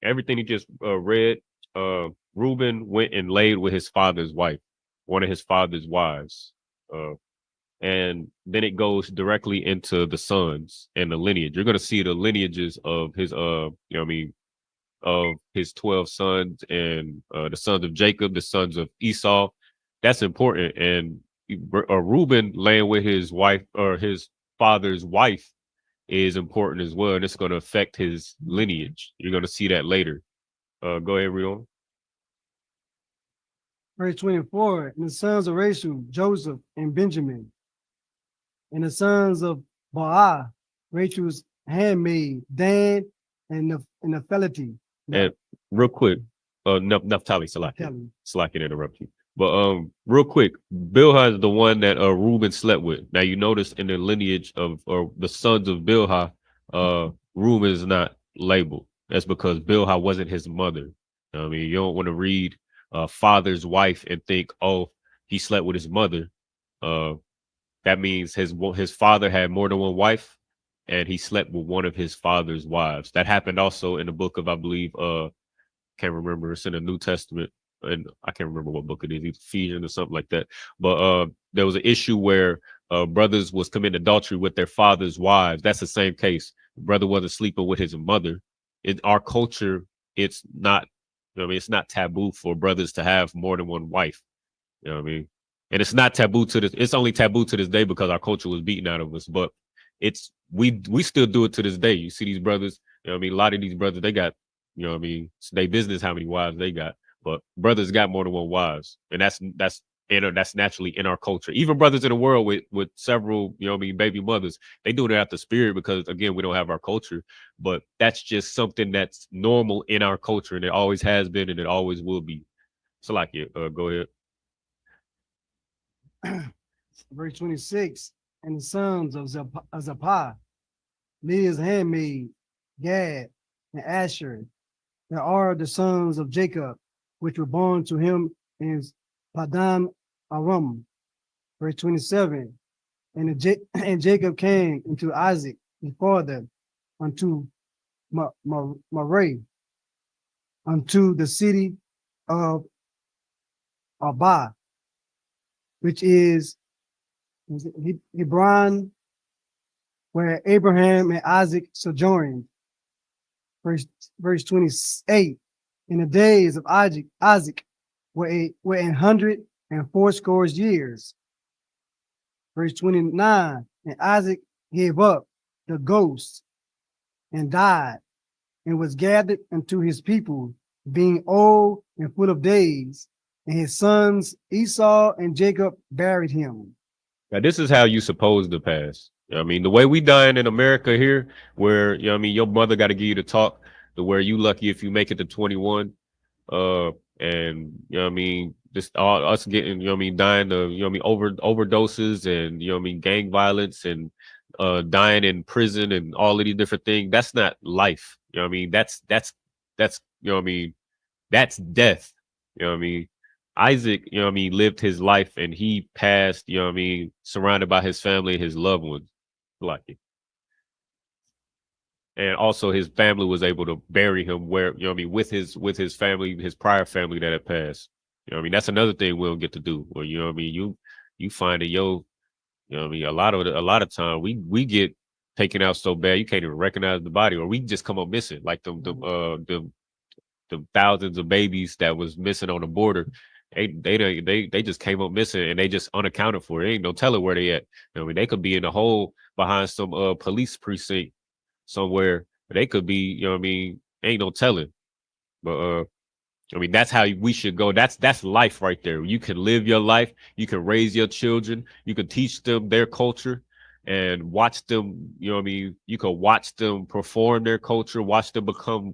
Everything he just read. Reuben went and laid with his father's wife, one of his father's wives. And then it goes directly into the sons and the lineage. You're going to see the lineages of his, of his 12 sons and the sons of Jacob, the sons of Esau. That's important. And Reuben laying with his wife or his father's wife is important as well. And it's going to affect his lineage. You're going to see that later. Go ahead, read on. Verse 24. And the sons of Rachel, Joseph and Benjamin. And the sons of Baal, Rachel's handmaid, Dan and Naphtali. And real quick, Naphtali, Salaki to interrupt you. But real quick, Bilhah is the one that Reuben slept with. Now you notice in the lineage of the sons of Bilhah, Reuben is not labeled. That's because Bilhah wasn't his mother. I mean, you don't want to read father's wife and think, oh, he slept with his mother. That means his father had more than one wife, and he slept with one of his father's wives. That happened also in the book of, I believe, can't remember. It's in the New Testament, and I can't remember what book it is, Ephesians or something like that. But there was an issue where brothers was committing adultery with their father's wives. That's the same case. The brother wasn't sleeping with his mother. In our culture, it's not. You know what I mean, it's not taboo for brothers to have more than one wife. You know what I mean? And it's not taboo to this. It's only taboo to this day because our culture was beaten out of us. But it's we still do it to this day. You see these brothers. You know what I mean? A lot of these brothers, they got, you know what I mean, it's their business how many wives they got. But brothers got more than one wives, and that's naturally in our culture. Even brothers in the world with several, you know what I mean, baby mothers, they do it out the spirit because again, we don't have our culture. But that's just something that's normal in our culture, and it always has been, and it always will be. So, like, go ahead. Verse 26. And the sons of Zappah, Leah's handmaid, Gad, and Asher. There are the sons of Jacob, which were born to him in Padan Aram. Verse 27. And Jacob came into Isaac, his father, unto Marai, unto the city of Abba, which is Hebron, where Abraham and Isaac sojourned. verse 28. In the days of Isaac were 180 years. Verse 29. And Isaac gave up the ghost and died, and was gathered unto his people, being old and full of days. And his sons Esau and Jacob buried him. Now, this is how you supposed to pass. You know what I mean, the way we dying in America here, where, you know what I mean, your mother got to give you the talk, to where you lucky if you make it to 21. And you know what I mean, just all us getting, you know what I mean, dying of, you know what I mean, overdoses, and, you know what I mean, gang violence, and dying in prison, and all of these different things. That's not life. You know what I mean? That's you know what I mean, that's death. You know what I mean? Isaac, you know what I mean, lived his life, and he passed, you know what I mean, surrounded by his family, his loved ones. Like it. And also his family was able to bury him where, you know what I mean, with his family, his prior family that had passed. You know what I mean? That's another thing we don't get to do. Or, you know what I mean, you find that you know what I mean, a lot of time we get taken out so bad you can't even recognize the body, or we just come up missing, like the thousands of babies that was missing on the border. They just came up missing, and they just unaccounted for. It ain't no telling where they at. You know what I mean, they could be in a hole behind some police precinct somewhere. They could be, you know what I mean, ain't no telling. But I mean, that's how we should go. That's life right there. You can live your life. You can raise your children. You can teach them their culture and watch them, you know what I mean? You can watch them perform their culture, watch them become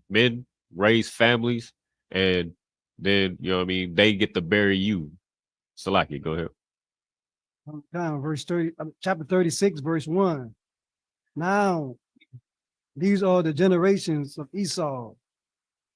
men, raise families, and then, you know what I mean, they get to bury you. Salaki, go ahead. Verse 30, chapter 36, verse 1. Now, these are the generations of Esau,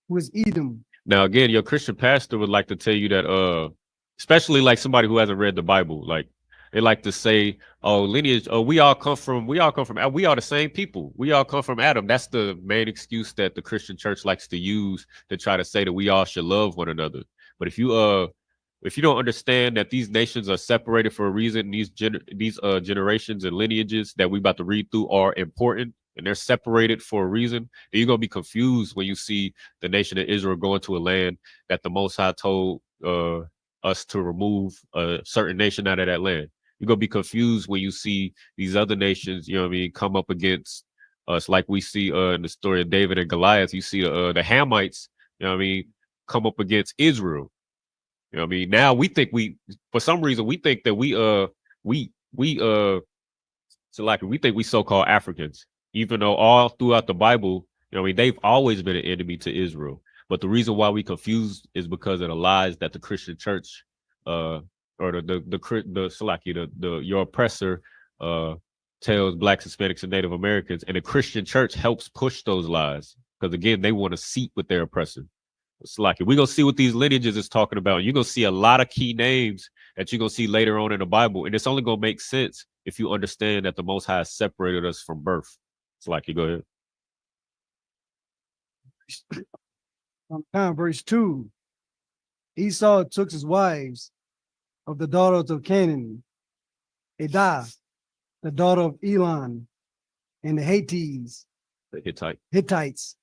who is Edom. Now, again, your Christian pastor would like to tell you that, especially like somebody who hasn't read the Bible, like they like to say, "Oh, lineage. Oh, we all come from. We are the same people. We all come from Adam." That's the main excuse that the Christian church likes to use to try to say that we all should love one another. But if you don't understand that these nations are separated for a reason, these generations and lineages that we about to read through are important, and they're separated for a reason, then you're gonna be confused when you see the nation of Israel going to a land that the Most High told us to remove a certain nation out of that land. You're gonna be confused when you see these other nations, you know what I mean, come up against us, like we see in the story of David and Goliath. You see the Hamites, you know what I mean, come up against Israel. You know what I mean? Now for some reason, we think that we think we so-called Africans, even though all throughout the Bible, you know what I mean, they've always been an enemy to Israel. But the reason why we confused is because of the lies that the Christian church, or your oppressor, tells Blacks, Hispanics, and Native Americans, and the Christian church helps push those lies because, again, they want a seat with their oppressor. It's like, we're gonna see what these lineages is talking about. You're gonna see a lot of key names that you're gonna see later on in the Bible, and it's only gonna make sense if you understand that the Most High separated us from birth. It's like, you go ahead. Verse 2. Esau took his wives of the daughters of Canaan, Adah, the daughter of Elon, and the The Hittites,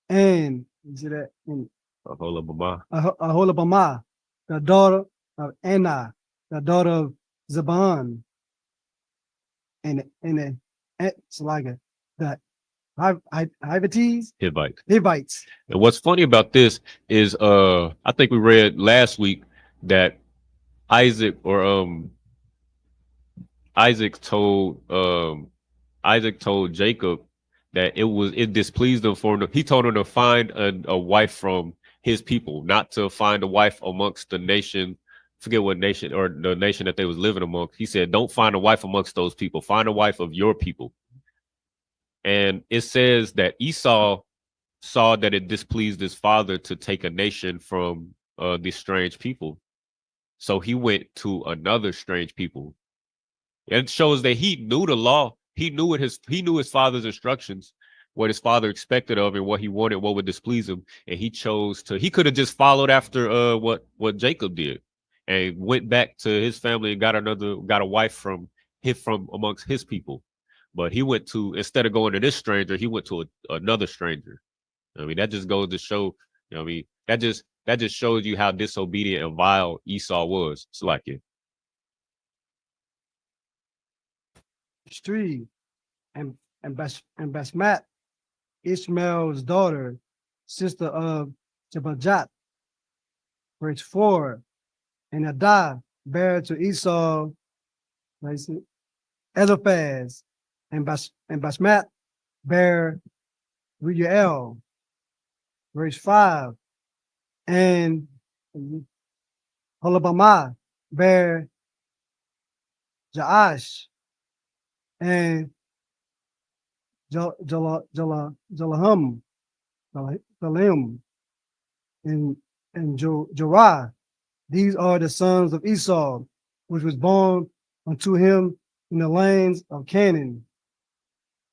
and you see that in Aholibamah, the daughter of Anna, the daughter of Zebulun, and it's like the Hivites. And what's funny about this is, I think we read last week that Isaac told Jacob that it displeased him for him. He told him to find a wife from his people, not to find a wife amongst the nation. Forget what nation, or the nation that they was living amongst. He said, don't find a wife amongst those people. Find a wife of your people. And it says that Esau saw that it displeased his father to take a nation from these strange people. So he went to another strange people. It shows that he knew the law. He knew his father's instructions, what his father expected of him, what he wanted, what would displease him. And he could have just followed after what Jacob did and went back to his family and got a wife from amongst his people. But he went to, instead of going to this stranger, he went to another stranger. I mean, that just goes to show, you know what I mean? That just shows you how disobedient and vile Esau was. It's like it. Street and Basmat, Ishmael's daughter, sister of Jabajat. Verse 4. And Adah bare to Esau, Eliphaz, and Basmat bare Reuel. Verse 5. And Holabamah bare Jaash, and Jalahum, and Jorah. These are the sons of Esau, which was born unto him in the lands of Canaan.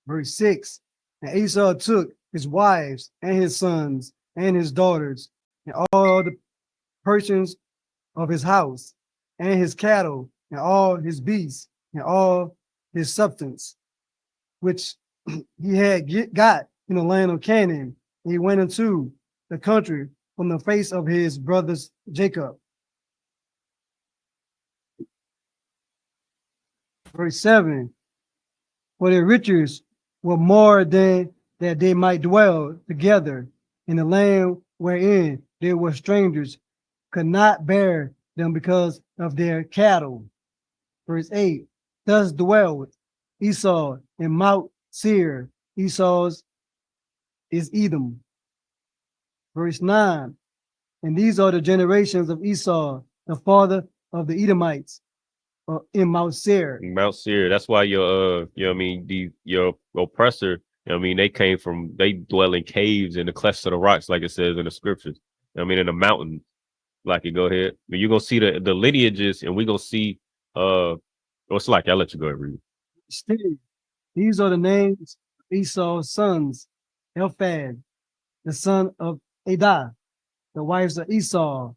Verse 6. And Esau took his wives and his sons and his daughters and all the persons of his house and his cattle and all his beasts and all his substance, which he had got in the land of Canaan. And he went into the country from the face of his brothers Jacob. Verse 7. For their riches were more than that they might dwell together in the land wherein they were strangers, could not bear them because of their cattle. Verse 8. Thus dwelled Esau in Mount Seir. Esau's is Edom. Verse 9. And these are the generations of Esau, the father of the Edomites, in Mount Seir. Mount Seir. That's why your you know what I mean, your oppressor, you know what I mean, they dwell in caves in the clefts of the rocks, like it says in the scriptures. You know what I mean, in the mountains. Like it, go ahead. But you're gonna see the lineages, and we're gonna see what's like. I'll let you go and read. Still, these are the names of Esau's sons: Eliphaz, the son of Adah, the wives of Esau;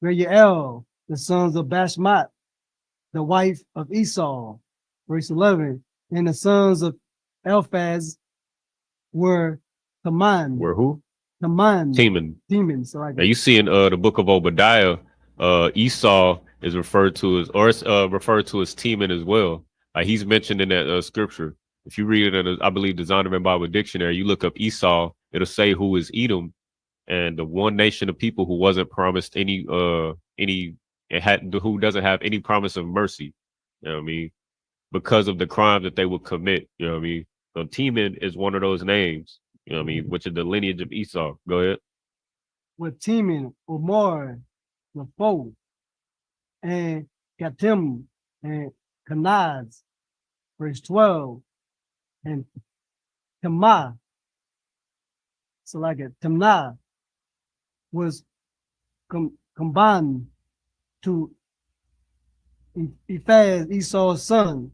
Reuel, the sons of Bashmat, the wife of Esau. Verse 11. And the sons of Eliphaz were Teman. Were who? Teman. Teman. So now you see in the book of Obadiah, Esau is referred to as, or it's referred to as Teman as well. He's mentioned in that scripture. If you read it in, I believe, the Zondervan Bible Dictionary, you look up Esau, it'll say who is Edom, and the one nation of people who wasn't promised who doesn't have any promise of mercy. You know what I mean? Because of the crime that they would commit. You know what I mean? So Teman is one of those names. You know what I mean? Which is the lineage of Esau. Go ahead. With Teman, Omar, Lefo, and Gatim, and Kanaz. Verse 12. And Tamah. So like it, Tamnah was combined to Ephaz, Esau's son,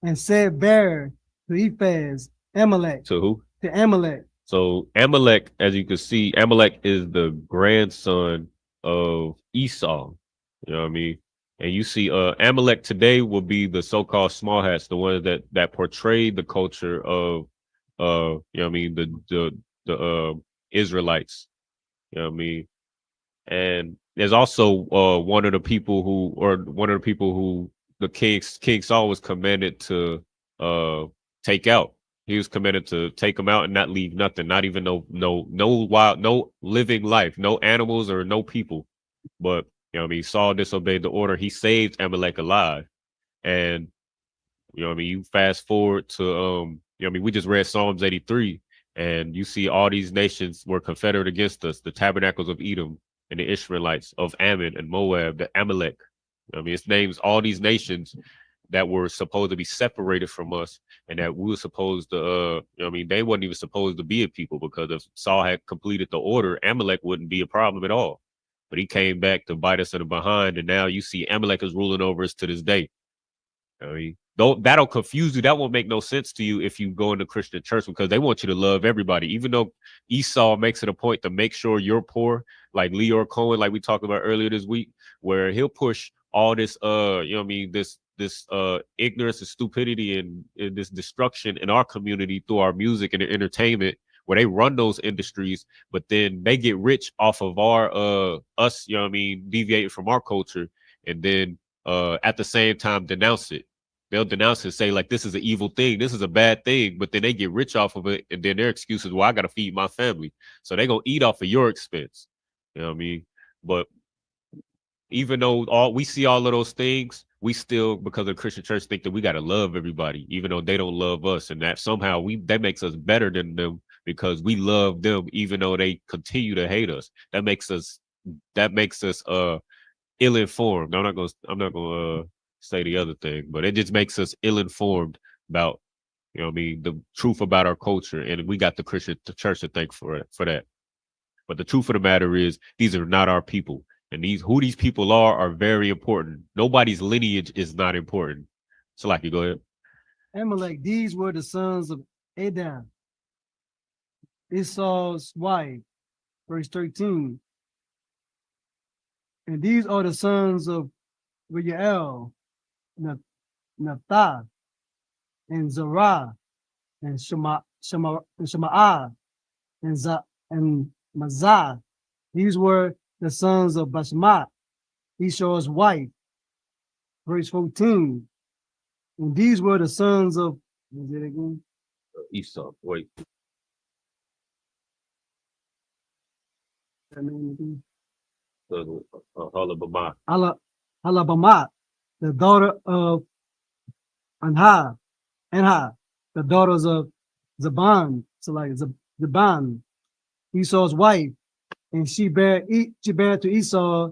and said bear to Ephaz, Amalek. To who? To Amalek. So Amalek, as you can see, Amalek is the grandson of Esau. You know what I mean? And you see, Amalek today will be the so-called small hats, the ones that portray the culture of, you know what I mean, the Israelites. You know what I mean? And there's also one of the people who the King Saul was commanded to take out. He was commanded to take them out and not leave nothing, not even no living life, no animals or no people. But you know what I mean, Saul disobeyed the order. He saved Amalek alive. And you know what I mean, you fast forward to you know what I mean, we just read Psalms 83, and you see all these nations were confederate against us, the tabernacles of Edom and the Ishmaelites of Ammon and Moab, the Amalek. You know what I mean, it names all these nations that were supposed to be separated from us, and that we were supposed to, you know what I mean, they wasn't even supposed to be a people, because if Saul had completed the order, Amalek wouldn't be a problem at all. But he came back to bite us in the behind, and now you see Amalek is ruling over us to this day. I mean, that'll confuse you. That won't make no sense to you if you go into Christian church, because they want you to love everybody. Even though Esau makes it a point to make sure you're poor, like Leor Cohen, like we talked about earlier this week, where he'll push all this, you know what I mean, this this ignorance and stupidity and this destruction in our community through our music and entertainment, where they run those industries, but then they get rich off of our us, you know what I mean, deviating from our culture, and then at the same time denounce it. They'll denounce it and say, like, this is an evil thing, this is a bad thing, but then they get rich off of it, and then their excuse is, well, I gotta feed my family. So they gonna eat off of your expense. You know what I mean? But even though we see all of those things, we still, because of the Christian church, think that we gotta love everybody, even though they don't love us, and that somehow that makes us better than them because we love them, even though they continue to hate us. That makes us ill-informed. I'm not gonna say the other thing, but it just makes us ill-informed about, you know what I mean, the truth about our culture, and we got the Christian church to thank for that. But the truth of the matter is, these are not our people, and who these people are very important. Nobody's lineage is not important. So, like, you go ahead. Amalek, these were the sons of Adam, Esau's wife, verse 13. And these are the sons of Reuel, Nathah, and Zerah, and Shemaiah, and Mazah. These were the sons of Basmat, Esau's wife, verse 14. And these were the sons of, what is it again? Esau. Wait. Alabamat, the daughter of Anha, the daughters of Zaban, so like Zaban, Esau's wife, and she bare to Esau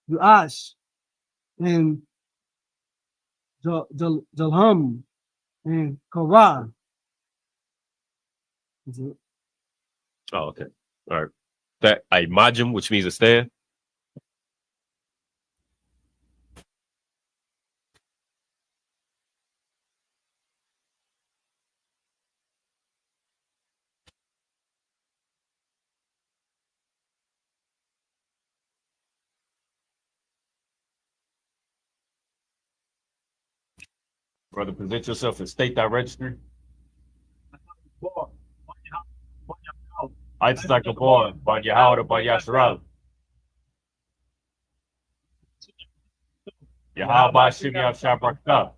Joash and Jalham and Korah. Oh, okay. All right. That Imajim, which means a stand. Brother, present yourself and state that registry. Isaac Gabor, Banyahara, Banyashral. Yahaba Shimya Shabrakta.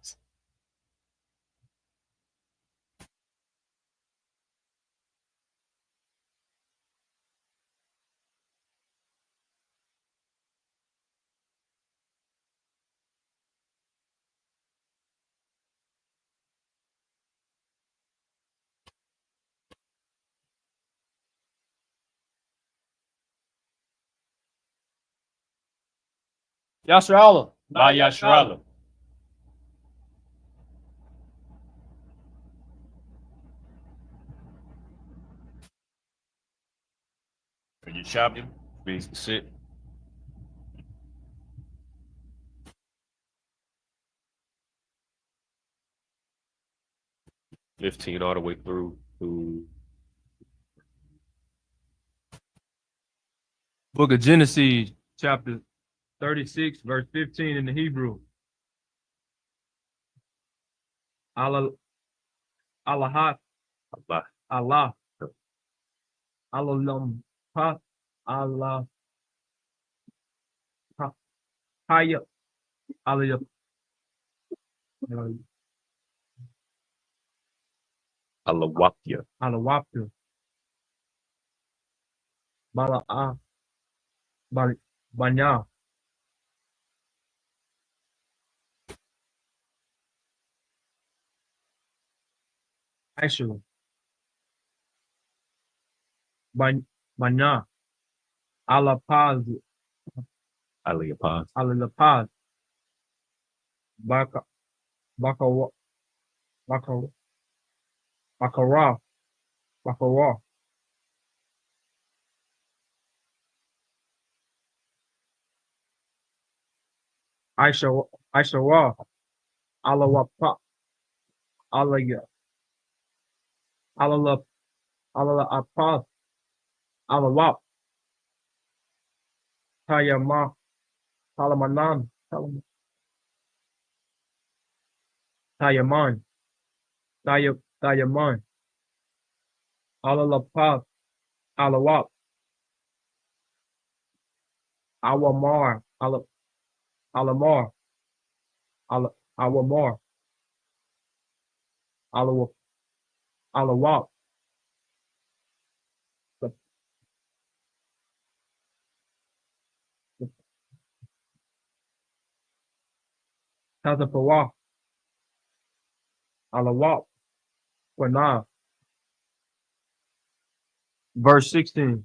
Yashrala. Bayashrala. Are you champion? Means to sit. $15 all the way through to Book of Genesis, chapter 36, verse 15 in the Hebrew. Allah, Allah, Allah, Allah, Allah, Haya, Allah, Alawapya. Alawapya, Bala'a, Banya, Aisha, Banya, Alapaz, Aliyapaz. Alapaz, Baka, Bakara, Bakara, Aisha, Alawapa, Alaya, Alala, Alapa, Alawap, Tayama, Talamanan, Tayaman, Tayaman, Alalapal, Alawap, Awamar, Alamar, Awamar, Alawap, Tazapawa, Alawap, Wana. Verse 16.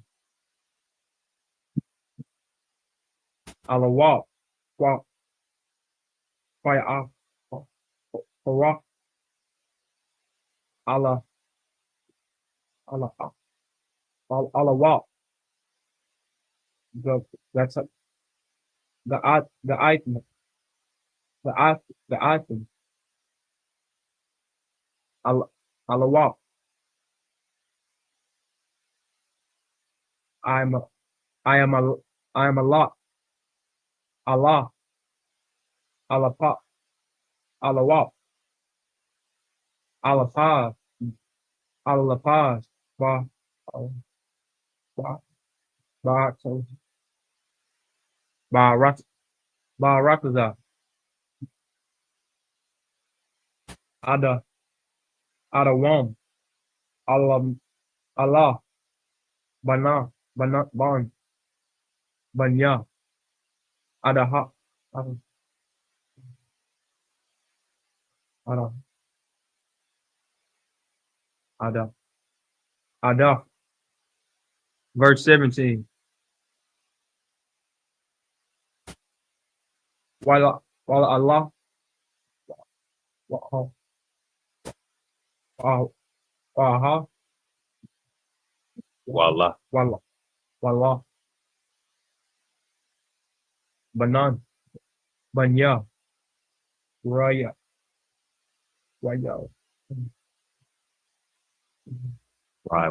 Alawap, Fire, Para, Allah, Allah, Alawap. That's the item, the item, Alawap. I am Allah, Allah, Alapa, Alawap, Alapaz, Alapaz, Ba, Ba, Ba, Ba, Rakaza, Ada, Adawam, Allah, Bana, Ban, Banya, Adaha, Ada, Ada. Verse 17. While Allah, Waha, Wallah. Wallah, Banan, Banya, Raya, Right,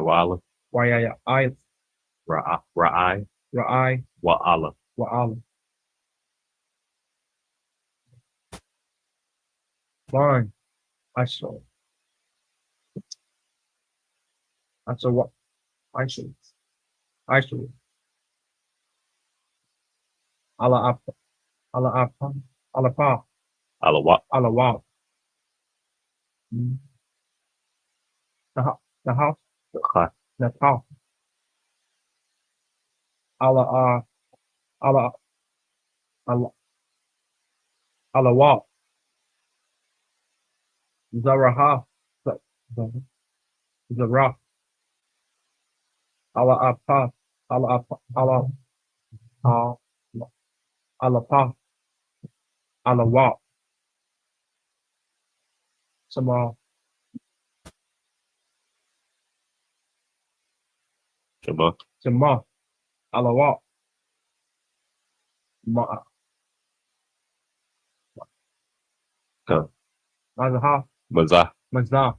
Wallah. Raya, Ra'ai. Ra'ai, Wa'ala. Wa'ala. Ban, Asha, what? Asha, Allah Apa, Allah Apa, Allah Pa, Alawat. Allah Wow. The house, the house, Allah, Allah, Allah, Allah Wow. Zaraha, Zarah, Allah Apa, Allah Apa, Allah Pa, Allah Wow. Sama, Shema. Allah Wow. Mazah, Mazah. Mazah,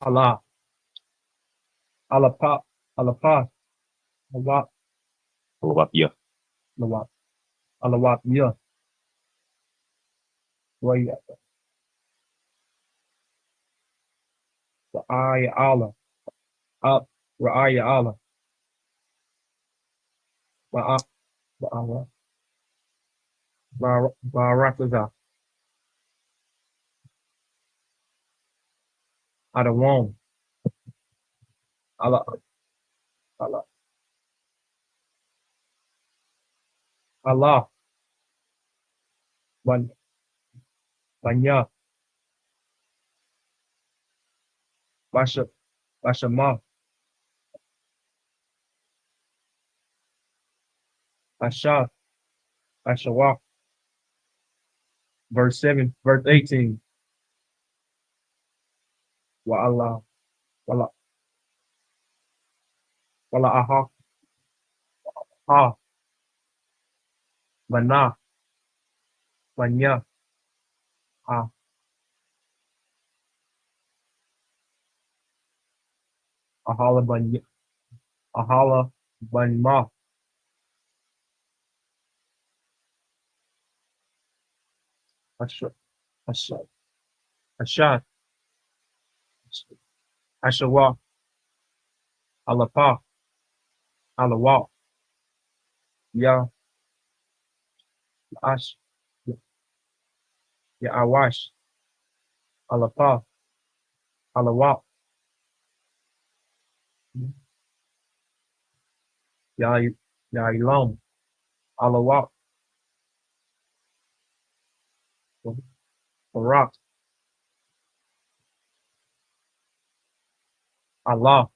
Allah, Allah Pa, Allah Pa, Allah, Alawat. Yeah. Allah, Allah, yeah, Raya, Raya Allah, up, Raya Allah, Ra'ah, Barakaza, Adawam, Allah, Allah, Allah, Banya, Bashama, Asha, Ashawa. Verse 18. Wa Allah, Wala, Aha, Ha, Bana, Banya, Ha, Ahala Banya, Ahala Banma, Asha, Asha, Asha, Ashawa, Alapa, Alawa, Ya, Ash, Ya Awash, Alapa, Alawa, Ya Ya Ilom, Alawa, Barak, Allah,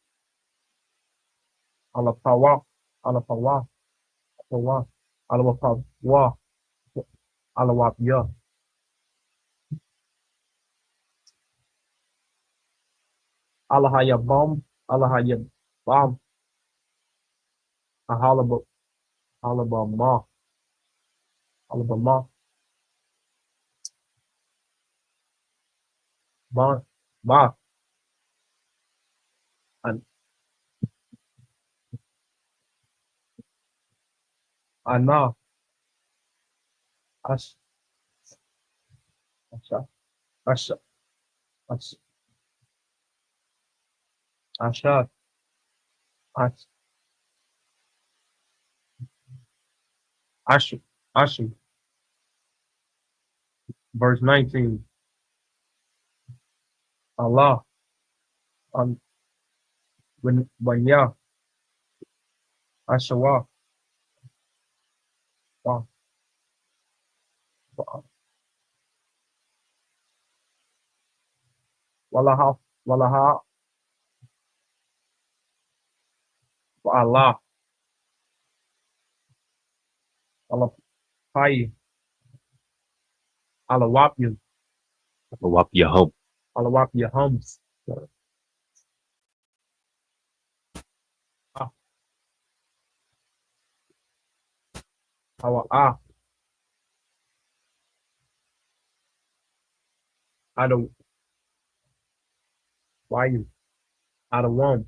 Alapawa, Alapawa, Alapawa, Alapawa, Alawap Ya, Alahaya Bomb, Alahaya Bomb, Ahalaba, Alabama, Alabama, Ba, and Ana, Ash, Asha, Asha, Ash, Asha, Ash, Ashu, Ashu, verse 19, Allah, when Ya, Ashawa, Wa, Walaha, Walaha, Wa Allah, Allah, Pai, Alawap you, Wap your home. Alawap your hums, Awa, Ada, why you, Ada Wom,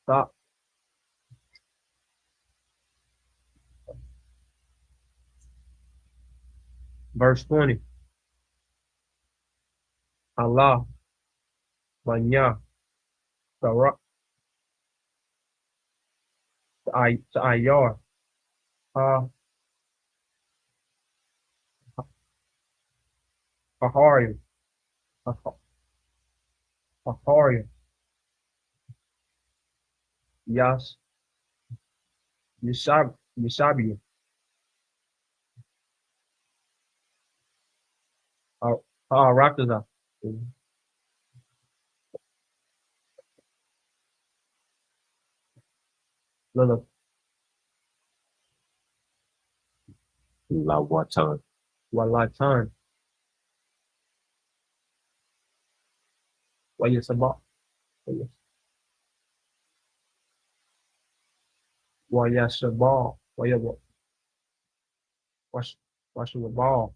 Stop, verse 20, Allah, Manya, Sarah, Ayar, Ahari, Ahari, Yas, Yishabi, Rakaza, Lilith, Lawatan. Walatan, Wayasaba, Wayasaba, Wayaba, Washaba,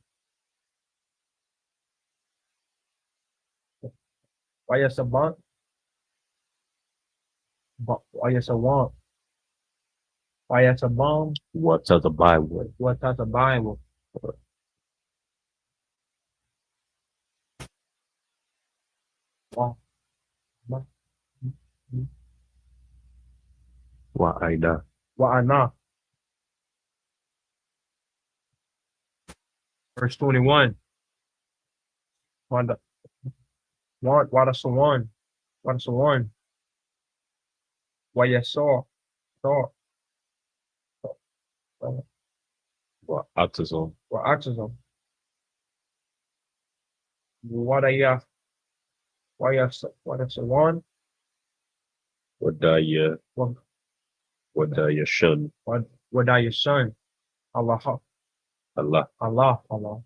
Wayasaba, Wayasawan, Wayasabam, What does the Bible? what type of Bible? Wa- Ma- Wa Aida. Wa'ana, verse 21, Wada, Wadasawan, Wadasawan, Wayasor, Thor, Wa Atazon. Wa'atazam, Wadaya, Wadasawan, Wadaya. Wadaya Shun. Wadaya son, Allah, Allah. Allah, Allah,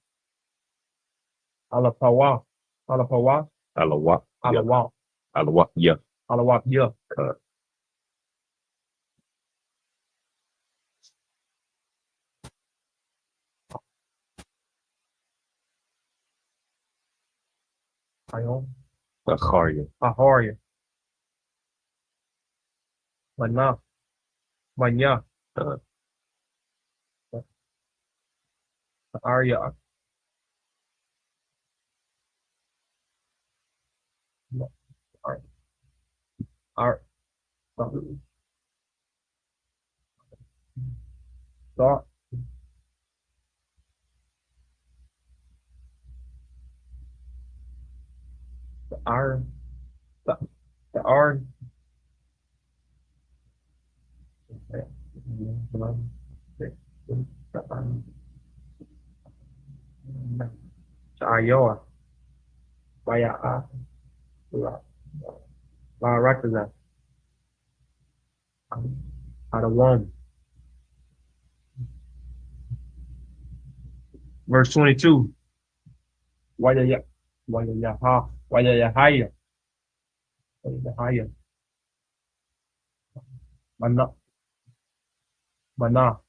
Alapawa, Alapawa, Alawap. Ya. Alawa, Alawap. Ya. Alawap, Ya, Ayon, Akharya. Ahoria, Mana, Manya, Arya. Ar, Ar, Thought. The R, the R. Ayoa. Vaya a la Rakazan. Out of one. Verse 22. Vaya ya. Vaya ya ha. Vaya ya haya. Vaya ya haya. Mana. Mana.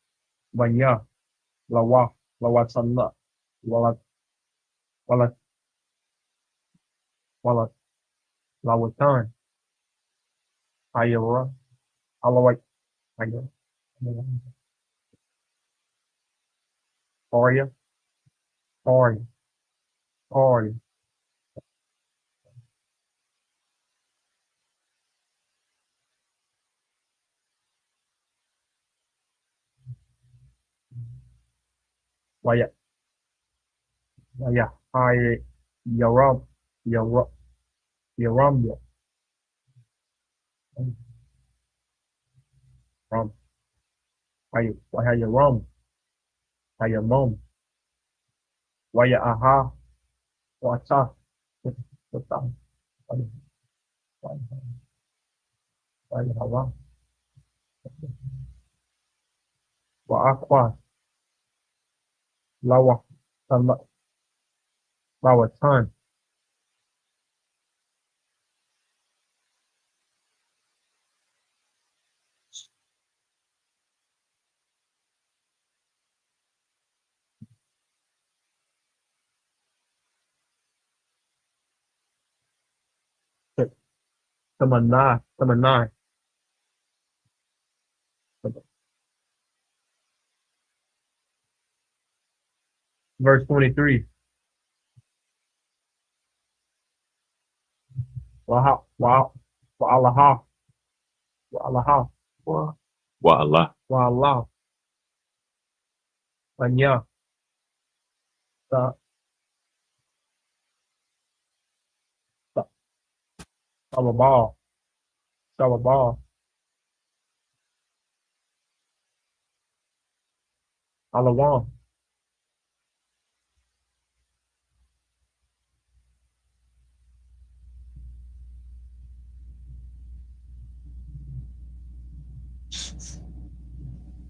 Vanya. Lawa. Lawat sanla. Walat. Walat. Walat. Lawatan. Hayara. Alawat. Haya. Arya. Arya. Arya. Vaya. Vaya. Haya. Yaram. Yaram. Yaram. Ram. Vaya. Vaya Ram. Vaya mom. Vaya aha. Wata. Wata. Vaya. Vaya hawa. Wa aqua. Lawa. Lawa tan. Tamanai. Tamanai. Verse 23. Waha. Wa. Wa Allah. Wa Allah. Wa Allah. Wa Allah. Anya. Ta. Ta. Salabal. Salabal. Alawan.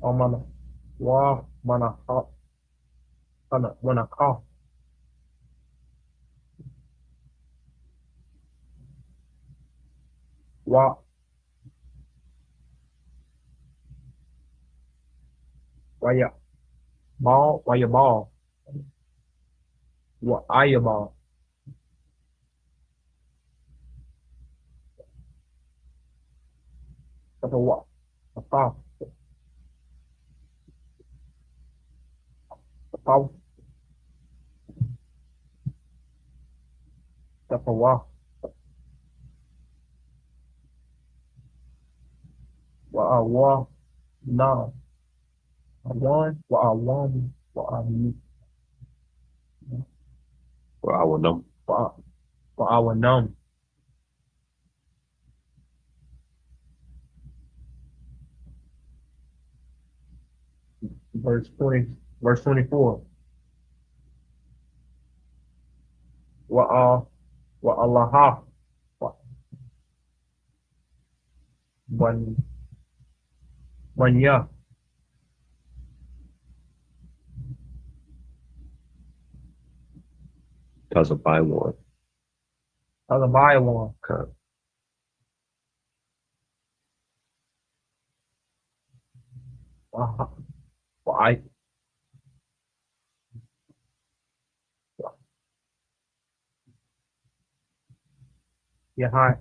Amana. Wa. Mana. Ha. Mana. Mana. Ha. Wa. Waya. Ball. Waya ball. Wa. Aya ball. That's a what? A foul. A foul. That's a what? Wa a wa. No. A one. Wa a one. Wa a ni. Wa our num. Wa our num. Verse 20. Verse 24. Wa Allah. One ya. Doesn't buy one. Other buy one. Okay. Wa I. Yeah, hi.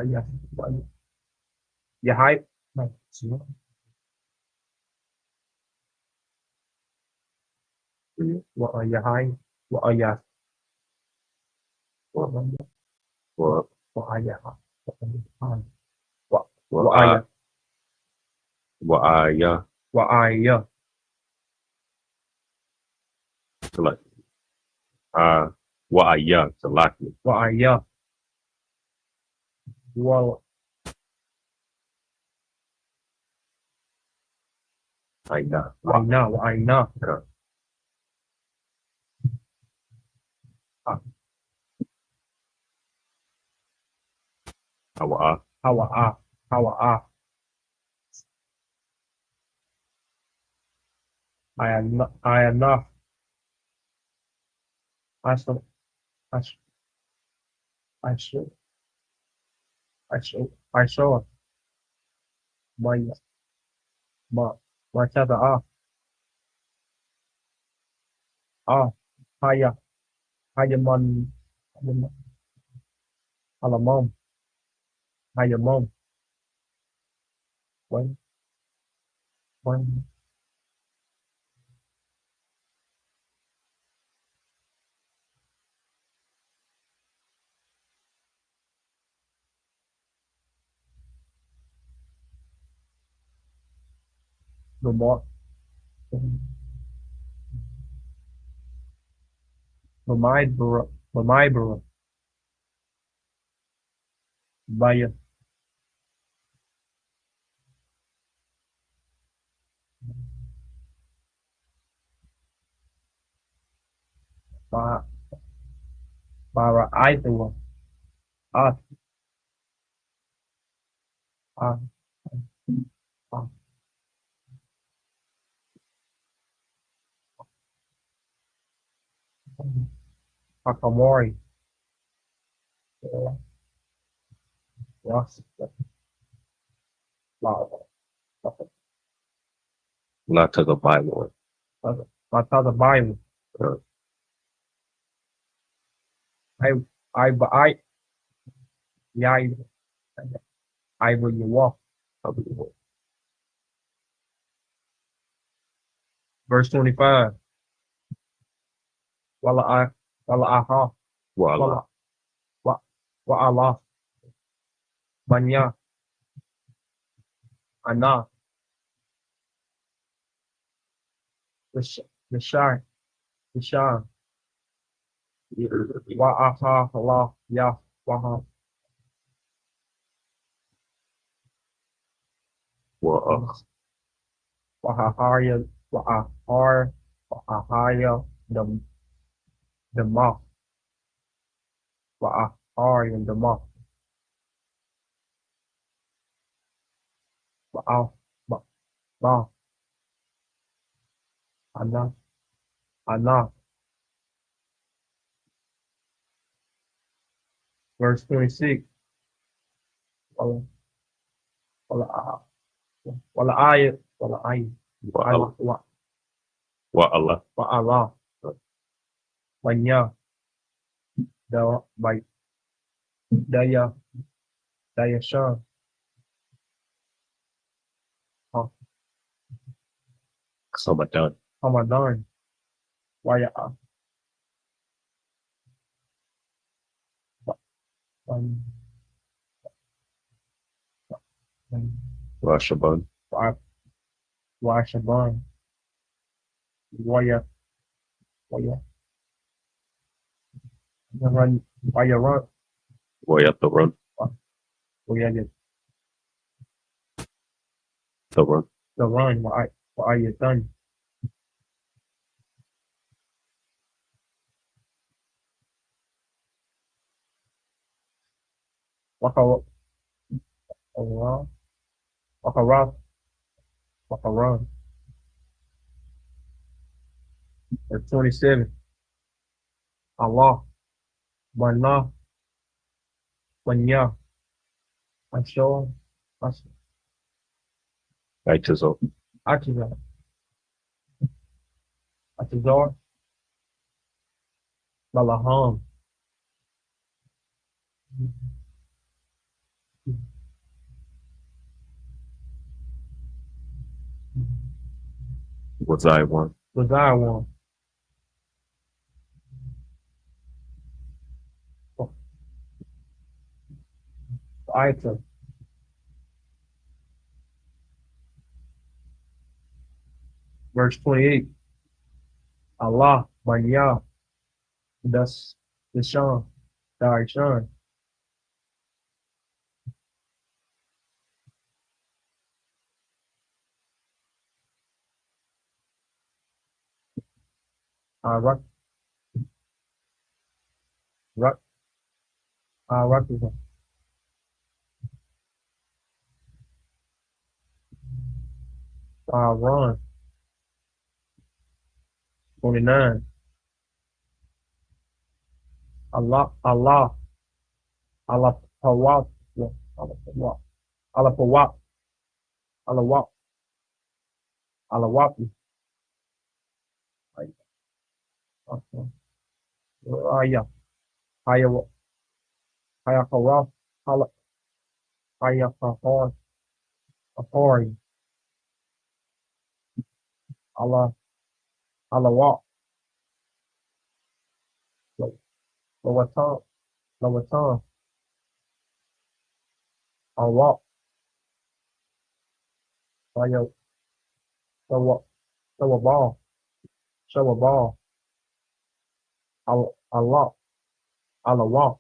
Yeah. Yeah, hi. Wa'ayahai. Wa'ayah. Wa'ayah. Wa'ayah. Wa'aya. Wa'ayah. Salaki. Wa'aya. Salaki. Wa'ayah. Wa'ayah. Aina. Wa'ayah. Hawa'a. Hawa'ah. Hawa'ah. I am not. I should. I should. I should. I should. My. My father. Haya. Hayaman. Alamom. Hayamom. When. No more. Mamai. Baya. Para idol. Ah. Ah. Ah. Akamori. Yes. Not to the Bible. Mata the Bible. I. Yeah. I will walk. Verse 25. Wala aha. Wa'ala. Wa Allah. Banya. Ana. The shy. Wa aha Allah. Ya. Waha. Wa'ah. Wahahaya. Wahahaya. The moth. Wahahaya. The moth. Wa'ah. Ma. Ana. Verse 26. Wala ayat. Wa'ala. Wa'ala. Wa Allah. Banya. Daya. Daya Shah. Ramadan. Ramadan. Waya. Rashaban. Washaban. Waya. Run. Waya run. The run. Waya The run. the run. Waya done. Waka run. Verse 27. Allah. Banya. Banya. Asho. Aitizo. Atizor. Balaham. Was I one? Desire one. item. Verse 28. Allah, Manya, thus the Shan, Darshan. Rak, Rak, Rakizah. Ron, 29. Allah, Allah, Allah Pawat, Allah Pawat, Allah Pawat, Allah Wap, Allah Wapi. Aya, Haya, Haya Kawaf, Allah, Haya Kahor, Kahori, Allah, Allah Wap, Lawatan, Lawatan, Allah Wap, Haya, Sawa, Sawabal, Sawabal, Allah, Allah Wap,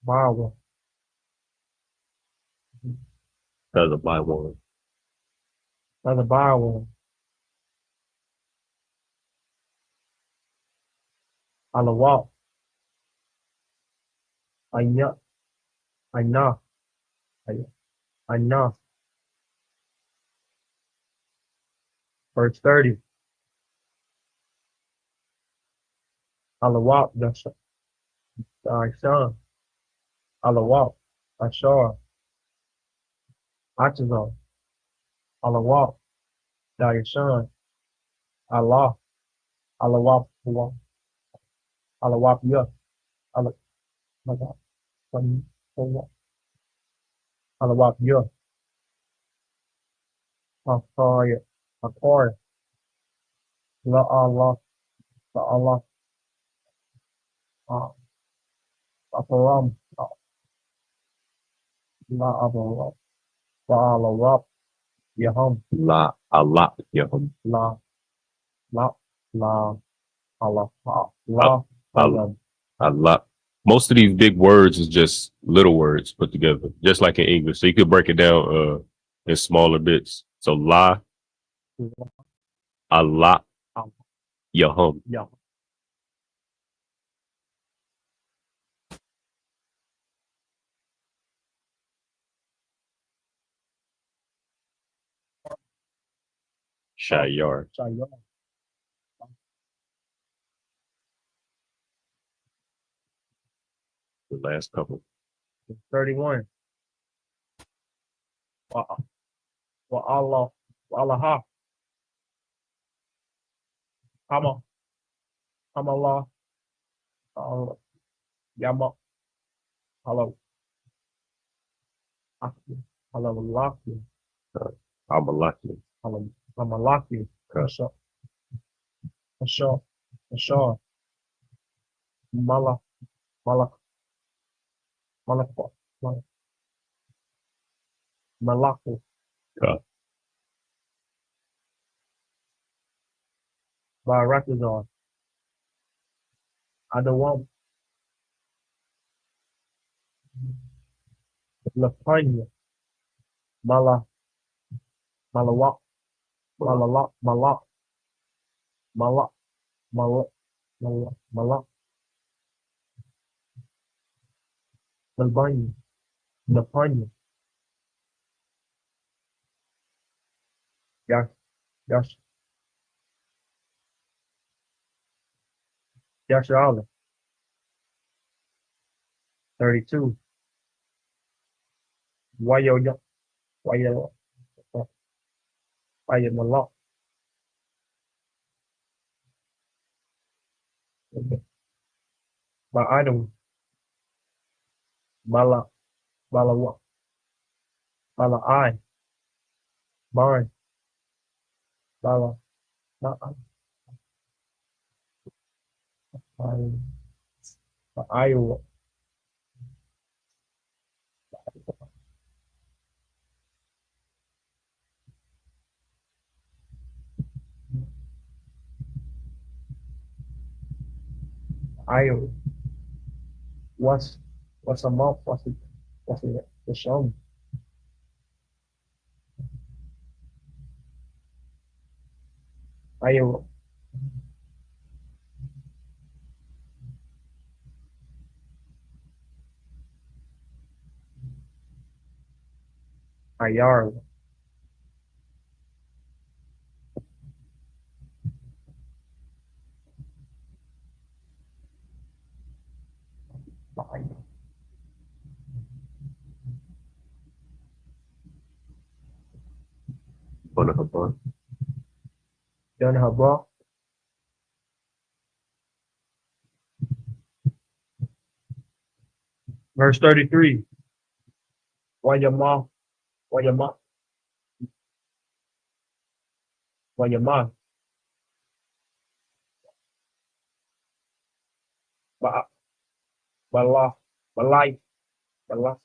Bawa, That's a by one. another Bawa, Allah Wap, Anya, Anya, Anya. Verse 30. Allah Wap, the Son, Allah Wap, Ashar, Atazal, Allah Wap, Son, Allah, Allah Wap, Allah Wap, Ya, Allah, Allah Wap, Ya, Akar, Akar, La Allah, La Allah, Aparam, La Allah, La Allah Wap, Yahum, La Allah Yahum. La, La, La, Allah, La, Allah. Allah. Most of these big words is just little words put together, just like in English. So you could break it down in smaller bits. So La, Allah, Yahum. Ya. Shayar. Shayar. The last couple. 31. Wa Allah, wa Allah, Hama, Hamallah, Yama, Hello, Hello, Laki, I'm a lucky. Hello, Hamalaki, Okay. Ashar, Mala, Malak, Malak, Malaku, Okay. Barakazar, Adawam, Lapanya, Mala, Malawak, Malala, Malak, Malak, Malak, Malak, Malak, Albania, Lapanya, Yash, Yash, Yashala, 32, Wayo, Wayo, Wayo, Malak, Ma'adam, Mala, Malawa, Mala I, Barn, Mala, Iowa. Iowa. What's a month? What's it? The show? Iowa. Iowa. Done her bra. Verse 33. Why your mom? Why your mom? Why your mom? But life, but life, but life,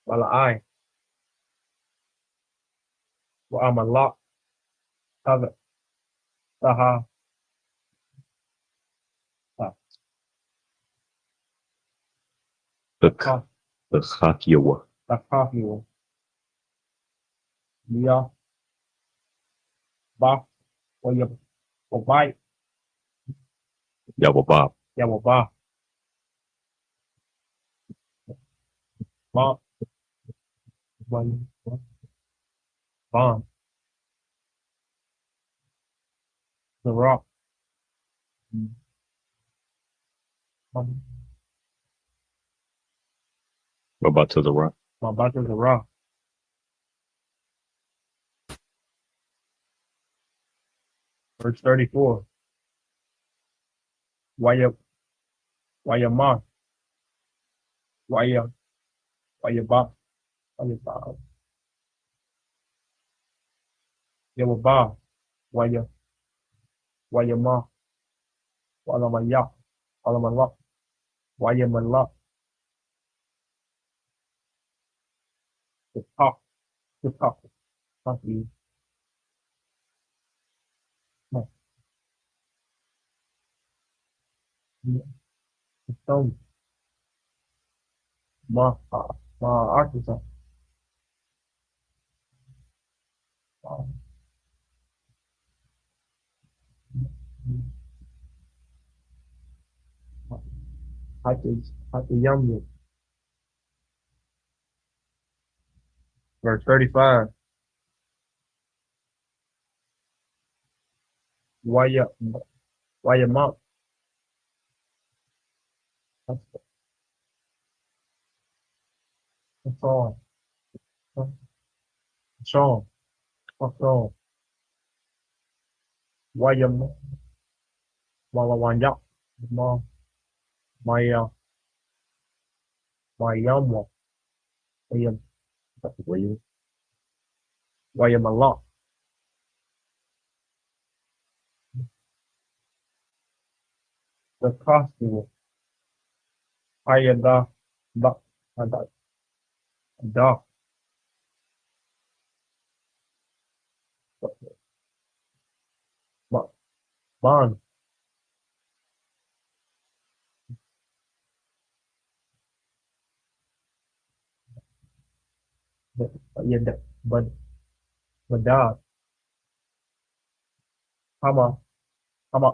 but I. Well, I'm a lot. Cover. Taha. The Chakyawa. Taha. Yeah. Ba. Why your bite? Yawabab. Yeah, well, ba. Ba. Bomb. The rock. What about to the right? My butter the rock. Verse 34. Why your mom? Why your ba? Why your ba? Yeah, well, ba. Why your mom? Why my ya? Why my luck? Why your my luck? The talk. The talk. Talk you. The stone. My Arkansas. At the young. Verse 35. Why your mom? That's all. Sean. What's all? Why your mom? Why ya? My my my young one. Why your why your my luck? The costume. Why your da da da da bond. Yeah, but dad. Hama hama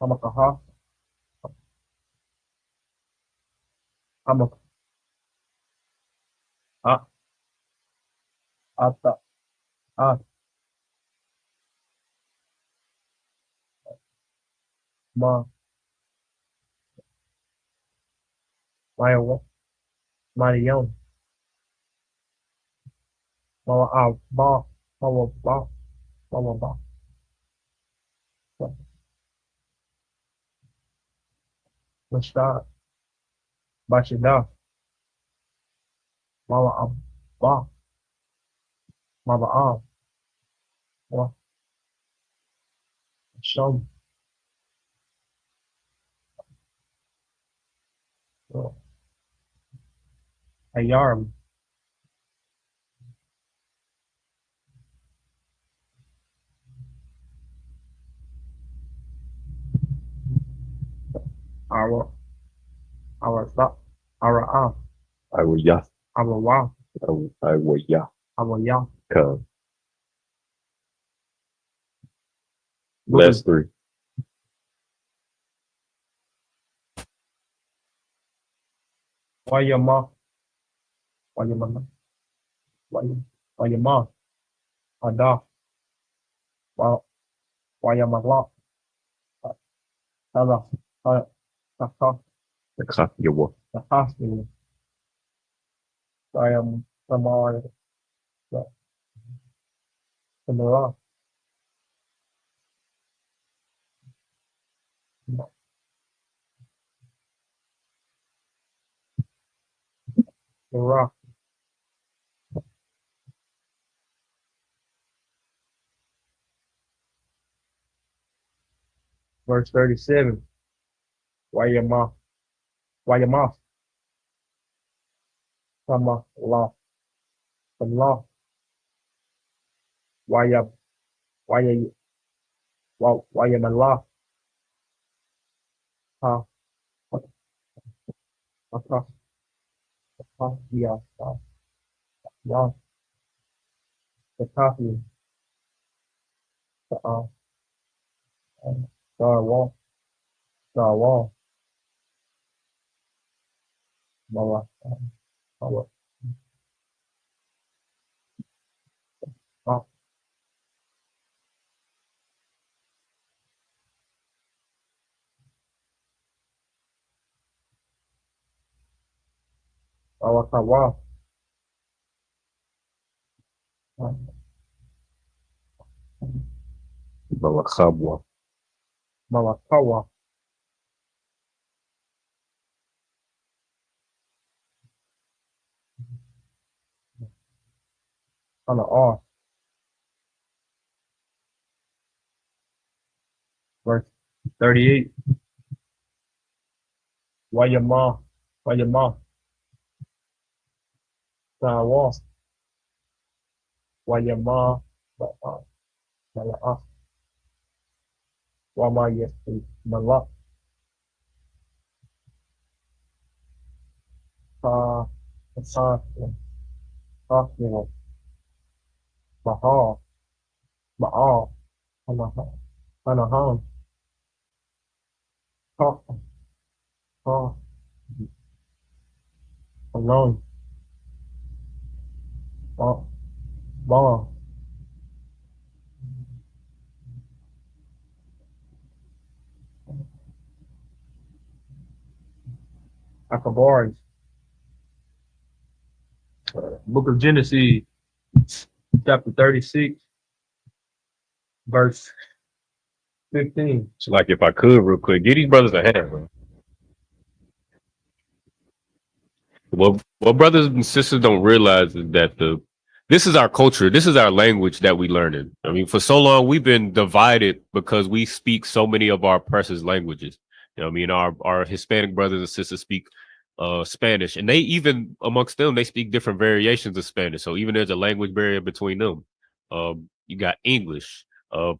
hama kaha hama ah ata ah ma maya Mariam mama ba mama ba mama ba Mashta Bashida Mama Abba, Mama Wa Sham, Ayarm, our our I will ya. our Wa, I will ya. our Ya. Come. What Last is three. Wayama, Wayama, Wayama, Ada, Wayamala, Tala, Taka, The cup you will. the hospital, Samar, Samara, Samara, verse 37, Wayama, Wayama, Sama, La, Sama, Wayam, Wayam, Wayamala, Ha, Ha, Ha, Ya, Ya, the coffee, Star Wall, Mala, Mala, Ha, Mala, Kawa, Balakhabwa. Mala, Kawa, Mala, R, verse 38, Wayama, Wayama, Star Wall, Wayama, Mala, Wama, yes, Mala, Ha, Ha, Hospital, Mahal, Maal, Hanahan, Ha, Ha, Alone, Ba, Ba, Akabaris, Book of Genesis, chapter 36, verse 15. So like if I could real quick, give these brothers a hand, bro. What brothers and sisters don't realize is that this is our culture, this is our language that we learning. I mean, for so long we've been divided because we speak so many of our precious languages. You know, what I mean, our Hispanic brothers and sisters speak Spanish, and they even amongst them they speak different variations of Spanish. So even there's a language barrier between them. You got English,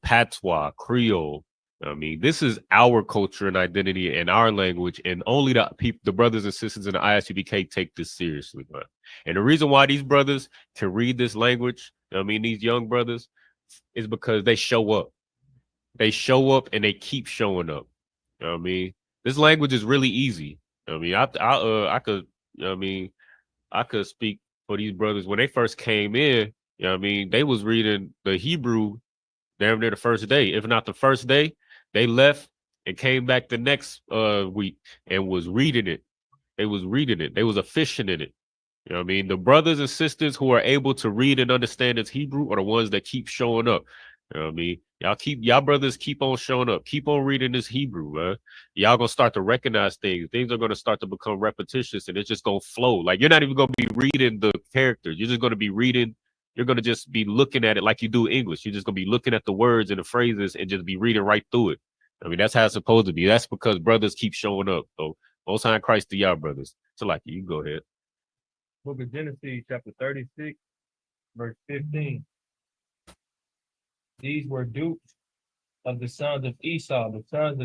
Patois, Creole. I mean, this is our culture and identity and our language, and only the people, the brothers and sisters in the ISUPK take this seriously. Man. And the reason why these brothers can read this language, I mean, these young brothers, is because they show up. They show up and they keep showing up. You know what I mean, this language is really easy. I mean, I could, you know what I mean, I could speak for these brothers when they first came in. You know what I mean, they was reading the Hebrew damn near the first day. If not the first day, they left and came back the next week and was reading it. They was reading it. They was efficient in it. You know what I mean? The brothers and sisters who are able to read and understand this Hebrew are the ones that keep showing up. You know what I mean? Y'all brothers keep on showing up. Keep on reading this Hebrew, man. Y'all gonna start to recognize things. Things are gonna start to become repetitious and it's just gonna flow. Like you're not even gonna be reading the characters. You're just gonna be reading, you're gonna just be looking at it like you do English. You're just gonna be looking at the words and the phrases and just be reading right through it. I mean, that's how it's supposed to be. That's because brothers keep showing up. So most high in Christ to y'all brothers. So like you go ahead. Book of Genesis, chapter 36, verse 15. These were dupes of the sons of Esau, the sons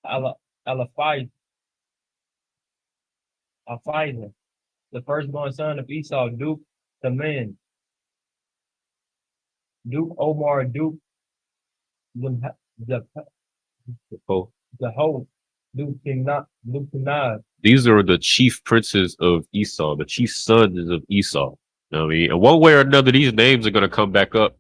of Alphai, the firstborn son of Esau, Duke Taman, Duke Omar, Duke the Oh. whole, Duke Kenaz. These are the chief princes of Esau, the chief sons of Esau. You know what I mean? And one way or another, these names are gonna come back up.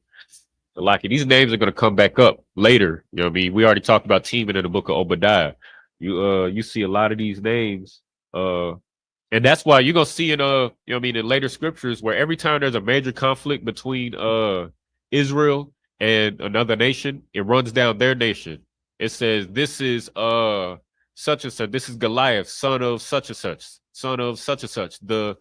Like these names are gonna come back up later. You know what I mean? We already talked about teaming in the book of Obadiah. You see a lot of these names. And that's why you're gonna see in you know what I mean, in later scriptures where every time there's a major conflict between Israel and another nation, it runs down their nation. It says this is such and such, this is Goliath, son of such and such, the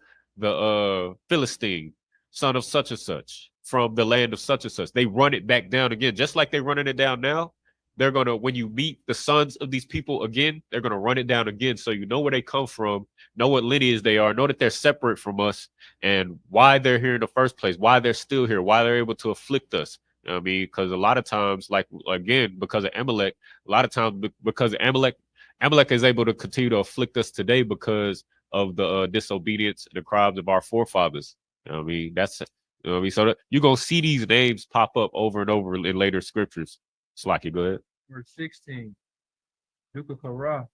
Philistine, son of such and such, from the land of such and such. They run it back down again, just like they're running it down now. They're gonna, when you meet the sons of these people again, they're gonna run it down again, so you know where they come from, know what lineage they are, know that they're separate from us, and why they're here in the first place, why they're still here, why they're able to afflict us. You know what I mean? Because a lot of times, like again, because of Amalek, a lot of times because of Amalek is able to continue to afflict us today because of the disobedience and the crimes of our forefathers. You know what I mean? That's, you know what I mean? So you're gonna see these names pop up over and over in later scriptures. Slacky, go ahead. Verse 16, Duke of Korah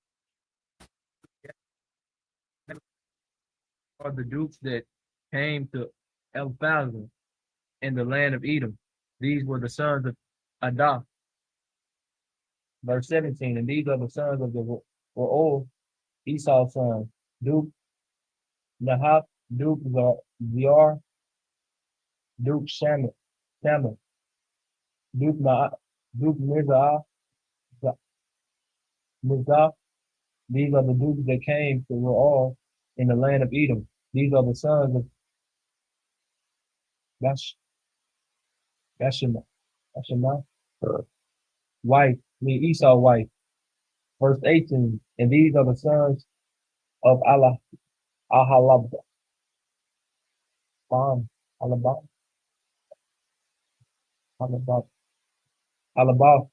are the dukes that came to Elphazah in the land of Edom. These were the sons of Adah. Verse 17, and these are the sons of the Re'ol, Esau's sons, Duke Nahath, Duke Ziar, Duke Shammah, Duke Mizah. These are the dukes that came to Re'ol in the land of Edom. These are the sons of Bashemah, wife, Esau's wife. Verse 18, and these are the sons of Ahalab,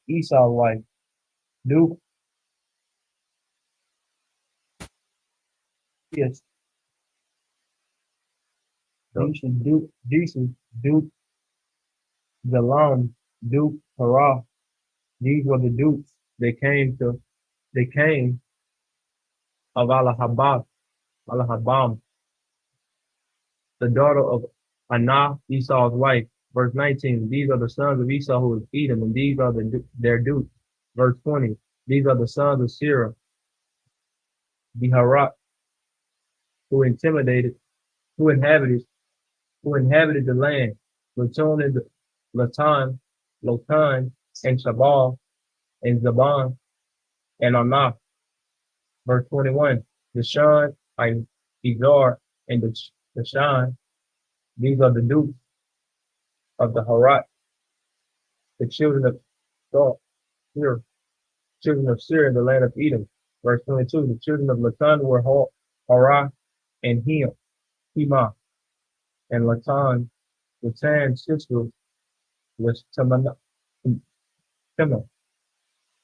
Esau's wife, Duke, yes, Duke, Jalam, Duke, Harah. These were the dukes. They came of Allahabam, the daughter of Anah, Esau's wife. Verse 19, these are the sons of Esau who is Edom, and these are their dukes. Verse 20, these are the sons of Sirah, Biharat, who inhabited the land, Lotan, and Shabal, and Zaban, and Anah. Verse 21, Deshan, Izar, and Deshan, these are the dukes of the Harat, the children of Seir in the land of Edom. Verse 22, the children of Lotan were Harah and Hema, and Latan's sister was Timnah.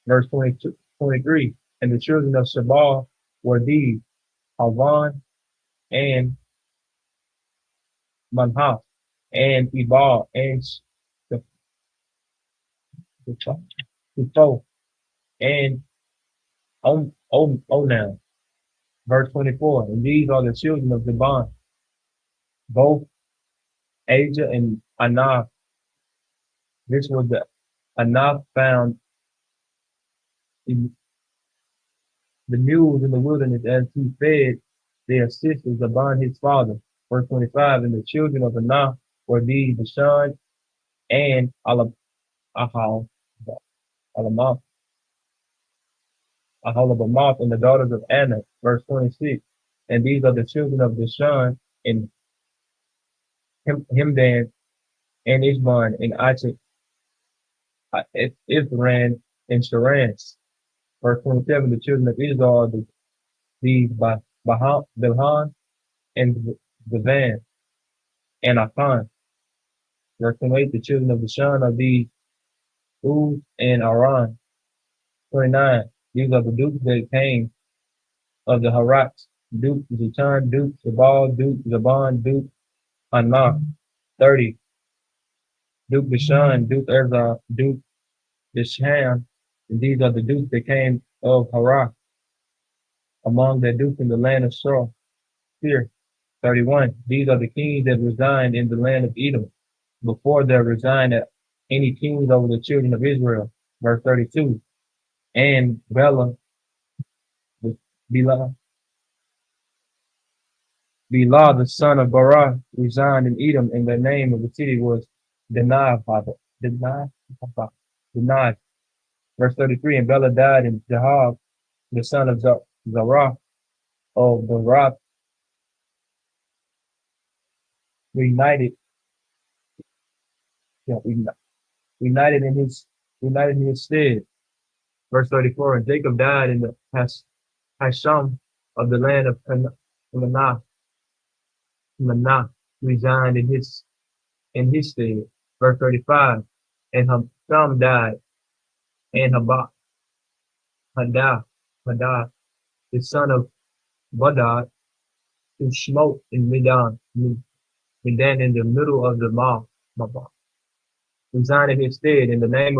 Verse 23, and the children of Shabal were these, Havan and Manhah, and Ebal, and Shepho, and Onam. Verse 24, and these are the children of Zaban, both Aja and Anah. This was the Anah found in the mules in the wilderness as he fed their sisters Zaban his father. Verse 25, and the children of Anah were these, Deshan and Ahal, Alamoth, Ahalabamoth, and the daughters of Anak. Verse 26. And these are the children of Dishon, and Himdan, and Ishban, and Achik, Ithran, and Sharan. Verse 27. The children of Israel are these Bilhan, and Gavan, and Achan. Verse 28. The children of Dishon are these Uz and Aran. 29. These are the dukes that came of the Harats. Duke Zetan, Duke Zabal, Duke Zaban, Duke Anah. 30. Duke Bashan, Duke Erzah, Duke Dishan. And these are the dukes that came of Harak, among the dukes in the land of Shur. Here. 31. These are the kings that resigned in the land of Edom, before there resigned any kings over the children of Israel. Verse 32. And Bela, Bela, the son of Barah, resigned in Edom, and the name of the city was Denied. Verse 33. And Bela died in Jahab, the son of Zarah, of Barath, united in his stead. Verse 34. And Jacob died in the Hasham of the land of Manah, resigned in his stead. Verse 35. And Ham died, and Hadad, the son of Badad, who smote in Midan in the middle of the mouth, resigned in his stead. In the name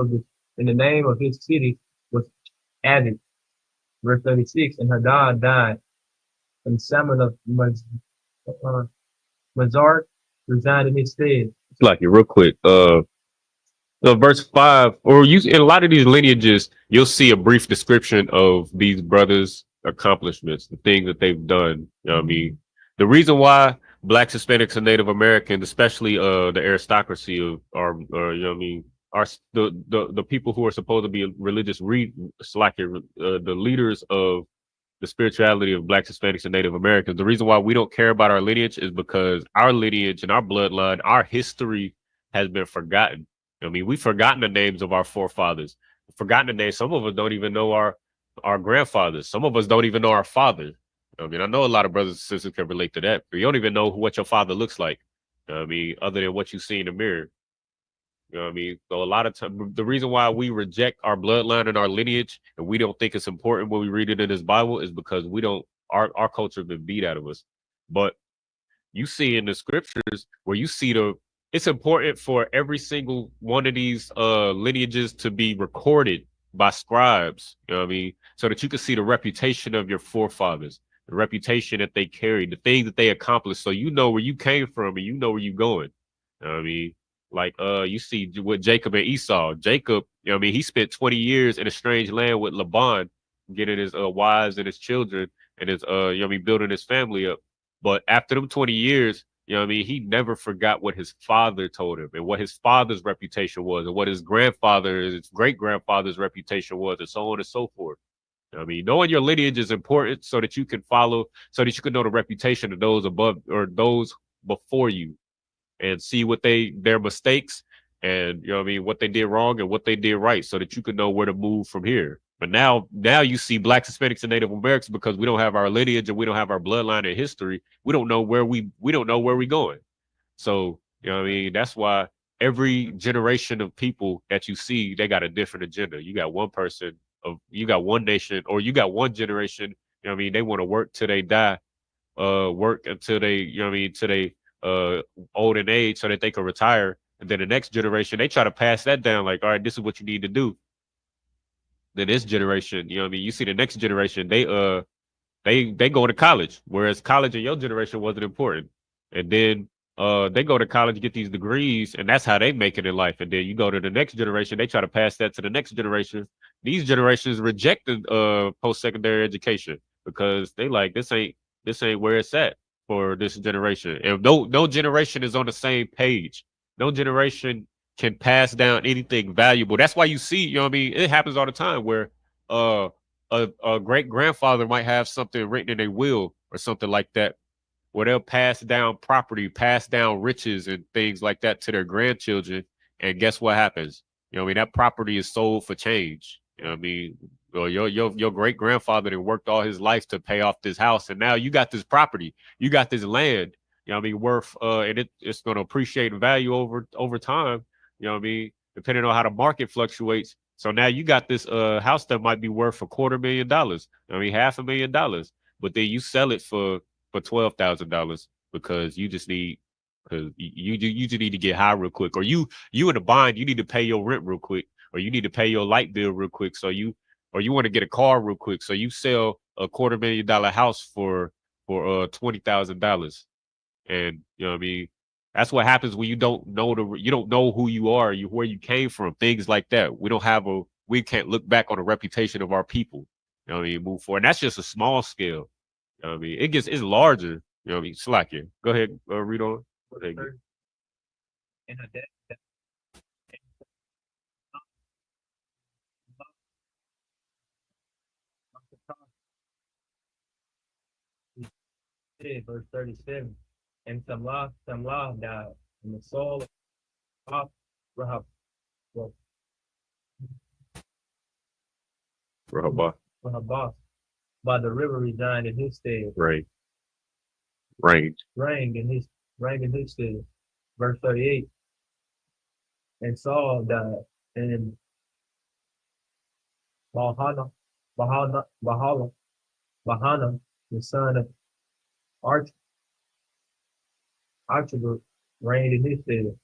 of his city was added. Verse 36. And Hadad died, and Salmon of Mazar resigned in his stead. It's like it real quick. So verse 5, or you in a lot of these lineages, you'll see a brief description of these brothers' accomplishments, the things that they've done. You know what I mean? The reason why Blacks, Hispanics, and Native Americans, especially the aristocracy of our, you know what I mean, are the people who are supposed to be religious the leaders of the spirituality of Blacks, Hispanics, and Native Americans. The reason why we don't care about our lineage is because our lineage and our bloodline, our history has been forgotten. I mean, we've forgotten the names of our forefathers, forgotten the names. Some of us don't even know our grandfathers. Some of us don't even know our fathers. I mean, I know a lot of brothers and sisters can relate to that, but you don't even know what your father looks like. I mean, other than what you see in the mirror. You know what I mean? So a lot of time, the reason why we reject our bloodline and our lineage, and we don't think it's important when we read it in this Bible, is because our culture has been beat out of us. But you see in the scriptures where you see it's important for every single one of these lineages to be recorded by scribes, you know what I mean? So that you can see the reputation of your forefathers, the reputation that they carried, the things that they accomplished, so you know where you came from and you know where you're going. You know what I mean? Like you see with Jacob and Esau. Jacob, you know what I mean, he spent 20 years in a strange land with Laban, getting his wives and his children and his you know what I mean, building his family up. But after them 20 years, you know what I mean, he never forgot what his father told him and what his father's reputation was and what his great-grandfather's reputation was, and so on and so forth. You know what I mean, knowing your lineage is important so that you can follow, so that you can know the reputation of those above or those before you, and see what their mistakes and, you know what I mean, what they did wrong and what they did right, so that you can know where to move from here. But now you see Blacks, Hispanics, and Native Americans, because we don't have our lineage and we don't have our bloodline and history. We don't know where we don't know where we're going. So, you know what I mean? That's why every generation of people that you see, they got a different agenda. You got one person you got one nation, or you got one generation, you know what I mean? They want to work till they die, work until they, you know what I mean, till they old in age so that they can retire. And then the next generation, they try to pass that down, like, all right, this is what you need to do. Then this generation, you know what I mean, you see the next generation, they go to college, whereas college in your generation wasn't important. And then they go to college, get these degrees, and that's how they make it in life. And then you go to the next generation, they try to pass that to the next generation. These generations rejected post-secondary education because they like, this ain't where it's at for this generation. And no generation is on the same page. No generation can pass down anything valuable. That's why you see, you know what I mean? It happens all the time where a great grandfather might have something written in a will or something like that, where they'll pass down property, pass down riches and things like that to their grandchildren. And guess what happens? You know what I mean? That property is sold for change. You know what I mean? Well, your great grandfather that worked all his life to pay off this house, and now you got this property, you got this land. You know what I mean? Worth and it's going to appreciate in value over time. You know what I mean? Depending on how the market fluctuates. So now you got this house that might be worth $250,000. I mean, $500,000, but then you sell it for $12,000 because you just need because you just need to get high real quick, or you in a bind, you need to pay your rent real quick, or you need to pay your light bill real quick, so you want to get a car real quick, so you sell a $250,000 house for $20,000, and you know what I mean. That's what happens when you don't know who you are, where you came from, things like that. We can't look back on the reputation of our people. You know what I mean? Move forward. And that's just a small scale. You know what I mean? It's larger. You know what I mean? Slack here. Go ahead, read on. Go ahead. In a day, verse 37. And Samlah died, and the soul of Rahab, Rahabah by the river resigned in his stead. Right. Reigned in his stead. Verse 38. And Saul died, and Bahana, the son of Archibald, reigned in his stead.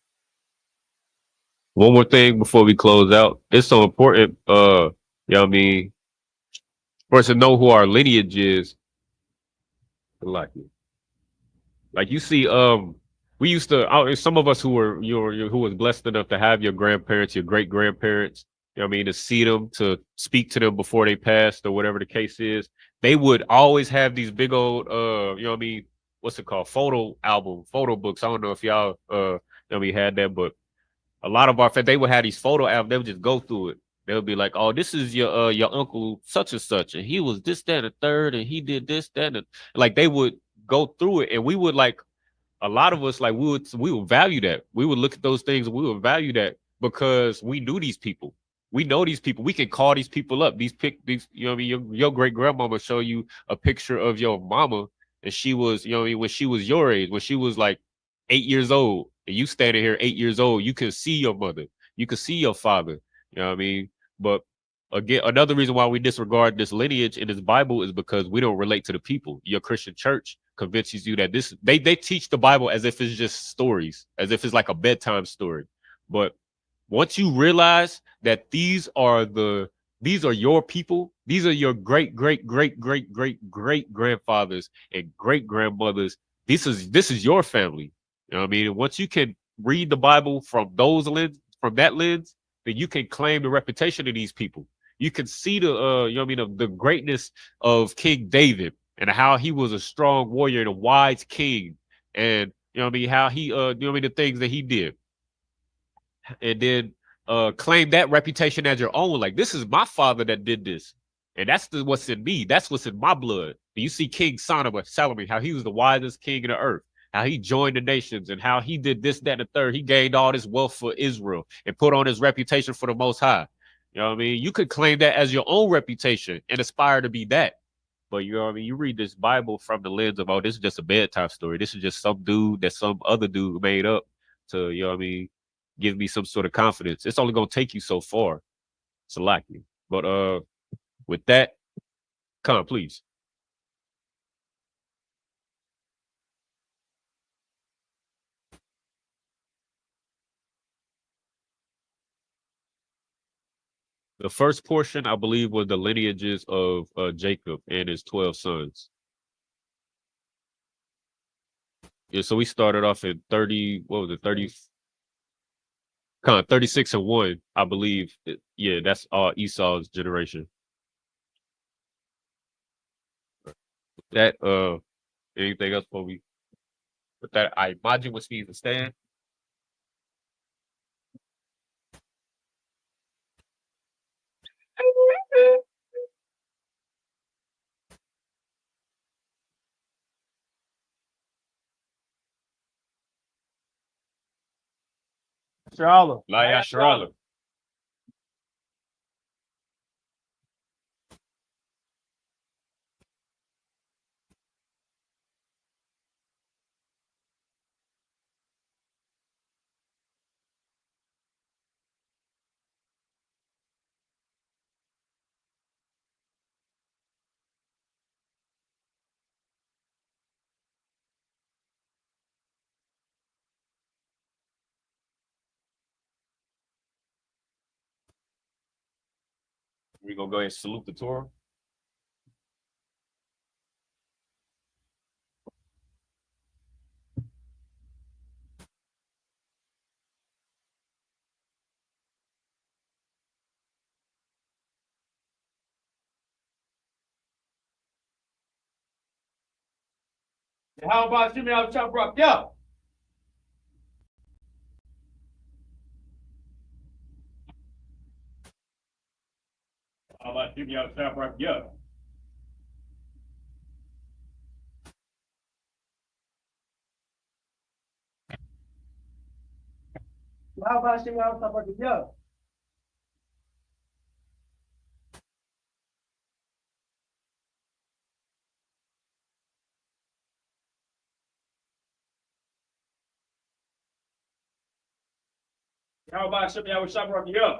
One more thing before we close out. It's so important, you know what I mean, for us to know who our lineage is. Like you see, we used to, some of us who was blessed enough to have your grandparents, your great grandparents, you know what I mean, to see them, to speak to them before they passed or whatever the case is. They would always have these big old, you know what I mean, what's it called? Photo books. I don't know if y'all, you know what I mean, had that, but a lot of they would have these photo albums. They would just go through it. They would be like, "Oh, this is your uncle such and such, and he was this, that, and the third, and he did this, that, and like they would go through it, and we would like a lot of us like we would value that. We would look at those things and we would value that because we knew these people. We know these people. We can call these people up. These you know what I mean, your great grandmama show you a picture of your mama, and she was, you know what I mean, when she was your age, when she was like 8 years old, and you standing here 8 years old, you can see your mother, you can see your father. You know what I mean? But again, another reason why we disregard this lineage in this Bible is because we don't relate to the people. Your Christian church convinces you that they teach the Bible as if it's just stories, as if it's like a bedtime story. But once you realize that these are your people, these are your great grandfathers and great grandmothers. This is your family. You know what I mean? And once you can read the Bible from that lens, then you can claim the reputation of these people. You can see the you know what I mean, the greatness of King David and how he was a strong warrior and a wise king, and you know what I mean, how he you know what I mean, the things that he did, and then claim that reputation as your own. Like, this is my father that did this, and that's what's in me. That's what's in my blood. You see King Solomon, how he was the wisest king in the earth, how he joined the nations, and how he did this, that, and the third. He gained all this wealth for Israel and put on his reputation for the Most High. You know what I mean? You could claim that as your own reputation and aspire to be that. But you know what I mean? You read this Bible from the lens of, oh, this is just a bedtime story. This is just some dude that some other dude made up to, you know what I mean, give me some sort of confidence. It's only going to take you so far. It's likely. But with that, come on, please. The first portion, I believe, was the lineages of Jacob and his 12 sons. Yeah, so we started off at 30, what was it, 30? Kind of 36 and 1, I believe. Yeah, that's Esau's generation. That anything else before we put that? I imagine what Steve is saying. Yasharala. La Yasharala. We're gonna go ahead and salute the Torah. How about Jimmy out chop rock? Yeah. How about Jimmy out chop rock? Yeah. How about Jimmy out chop rock? Yeah. How about Jimmy out chop rock? Yeah.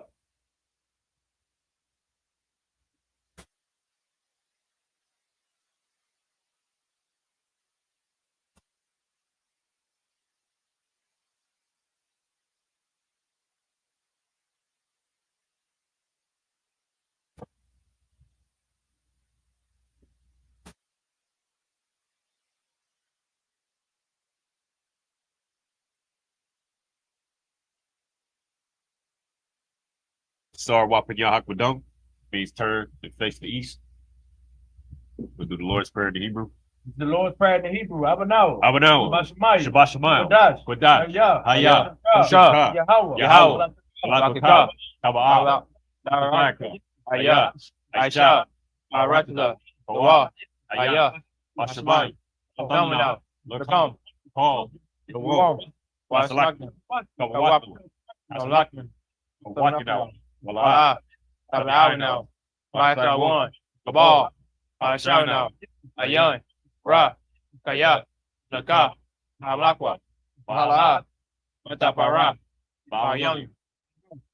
Sar Wapin Yahakwadum means turn and face the east. We'll do the Lord's Prayer in the Hebrew. The Lord's Prayer in the Hebrew. Abanawa. Abanawa. Shabbat Shemayim. Kodash. Kodash. Hayah. Hayah. Shah. Yahweh. Yahweh. Lakotah. Kaba'ah. Daraka. Hayah. Aisha. Maratha. Noah. Hayah. Mashamayim. Phenomenal. Lakam. Paul. The War. Wasalakman. Kawapin. Lakman. Wakinau. Wala. Wa'ah. Tabaawinau. Ma'atawan. Kabal. Ma'ashawnau. Ayan. Ra. Kaya. Naka. Halakwa. Mahala. Matapara. Ma'ayang.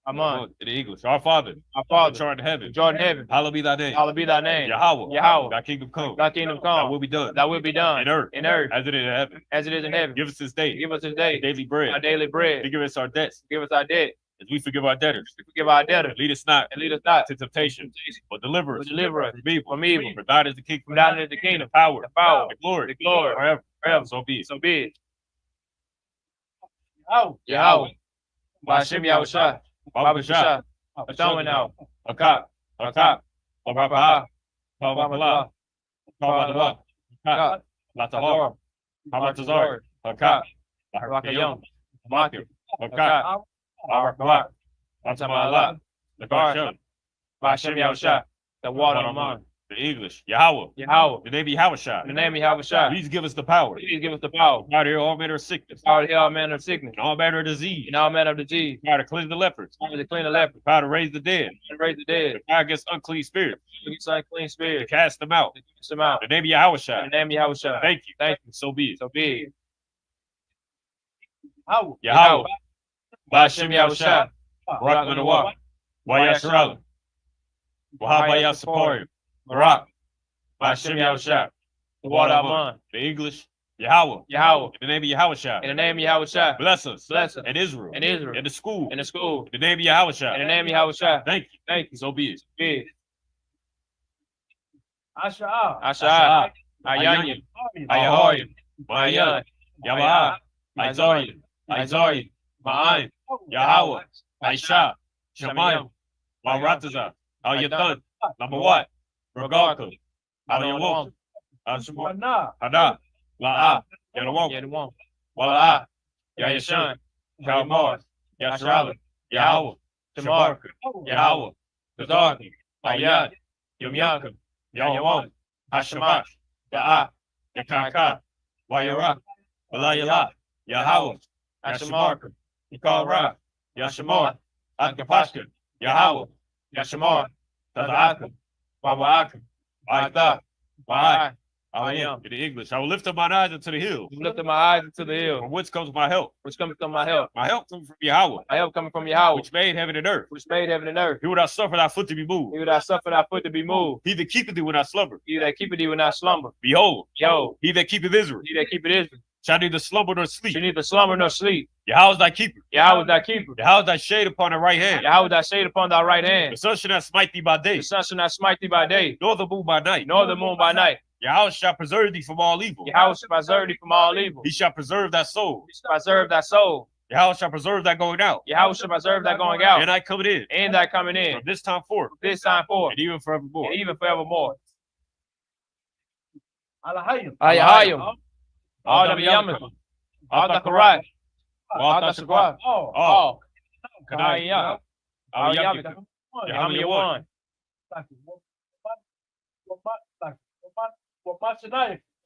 Aman. In the English. Our Father. Our Father. Which art in heaven. Jordan heaven. Hallowed be thy name. Hallowed be thy name. Yahweh. Yahweh. Thy kingdom come. Thy kingdom Thy come. will be done. Thy will be done. In earth. In earth. As it is in heaven. As it is in heaven. Give us this day. Give us this day Daily bread. our daily bread. Forgive us our debts. Give us our debt. As we forgive our debtors. Forgive our debtors. Lead us not And lead us not to temptation. But deliver us. But deliver us from evil. from evil. For thine is the kingdom. For thine is the kingdom, The power. the power, The glory. the glory, Forever. forever. So be it. So be it. How? Yahweh. Ba'ashem Yahushua. Baba Shah. Atawinau. Akak. Akak. Bababa. Babala. Babala. Akak. Latahor. Hamatazar. Akak. Rakayam. Makir. Akak. Barakawak. Atamala. The Barshem. Ba'ashem Yahushua. The water of man. The English. Yahweh. Yahweh. The name Yahushua. In the name of Yahushua. Please give us the power. Please give us the power. Power to heal all manner of sickness. Power to heal all manner of sickness. And all manner of disease. And all manner of disease. Power to cleanse the lepers. Power to clean the leper. Power to raise the dead. And raise the dead. Power against unclean spirits. Against unclean To spirits. cast them out. To cast them out. In the name of In Yahushua. the name of Yahushua. Thank you. Thank you. So be it. So be it. Yahweh. Ba'ashem Yahushua. Barak Manawah. Wayasharala. Wahabaya Saporim. Barak. Ba'ashem Yahushua. The water of man. The English. Yahweh. Yahweh. In the name of Yahushua. In the name of Yahushua. Bless us. Bless us. And Israel. And Israel. In the school. In the school. In the name of Yahushua. In the name of Yahushua. Thank you. Thank you. So be it. Be it. Asha. Asha. Ayanyin. Ayahoyin. Mayan. Mayan. Yamaha. Isaiah. Isaiah. Ma'an. Yahweh. Aisha. Shemayim. Marataza. Al Yatan. Lamawat. Ragalka. Al Yawam. Al Shemar. Hada. La'a. Yanawam. Yedwam. Wala'a. Yayashan. Kalmar. Yasharala. Yahweh. Shamar. Shabarka. Yahweh. Kazaki. Ayat. Yumyakim. Yawam. Hashamash. Ya'a. Yakaka. Wayara. Walayala. Yahweh. Hashamarka. Yakara. Yashimar, Akapashka, Yahweh, Yashimar, Tazaka, Babaka, Baita, Bai, I am. In the English, I will lift up my eyes into the hills. Lift up my eyes into the hill, From whence comes my help? which comes from my help. My help comes from Yahweh, My help coming from Yahweh, which made heaven and earth. which made heaven and earth. He would not suffer thy foot to be moved. He would not suffer thy foot to be moved. He that keepeth thee when I slumber. He that keepeth thee will not slumber. Behold, Behold, he that keepeth Israel he that keepeth Israel shall neither slumber nor sleep. shall neither slumber nor sleep. Yahweh is thy keeper. Yahweh is thy keeper. Yahweh is thy shade upon thy right hand. Yahweh is thy shade upon thy right The hand. sun shall not smite thee by day, The sun shall not smite thee by day, nor the moon by night. nor the moon by night. Yahweh shall preserve thee from all evil. Yahweh shall preserve thee from all evil. He shall preserve thy soul. He shall preserve thy soul. Yahweh shall preserve thy going out, Yahweh shall preserve thy going out and thy coming in, and thy coming in from this time forth, this time forth, and even forevermore. and even forevermore. Alahayim. Ayahayim. All the Yamas. All the Karat. All the Sagwa. All. Kanaya. All Yamas. Yahami one.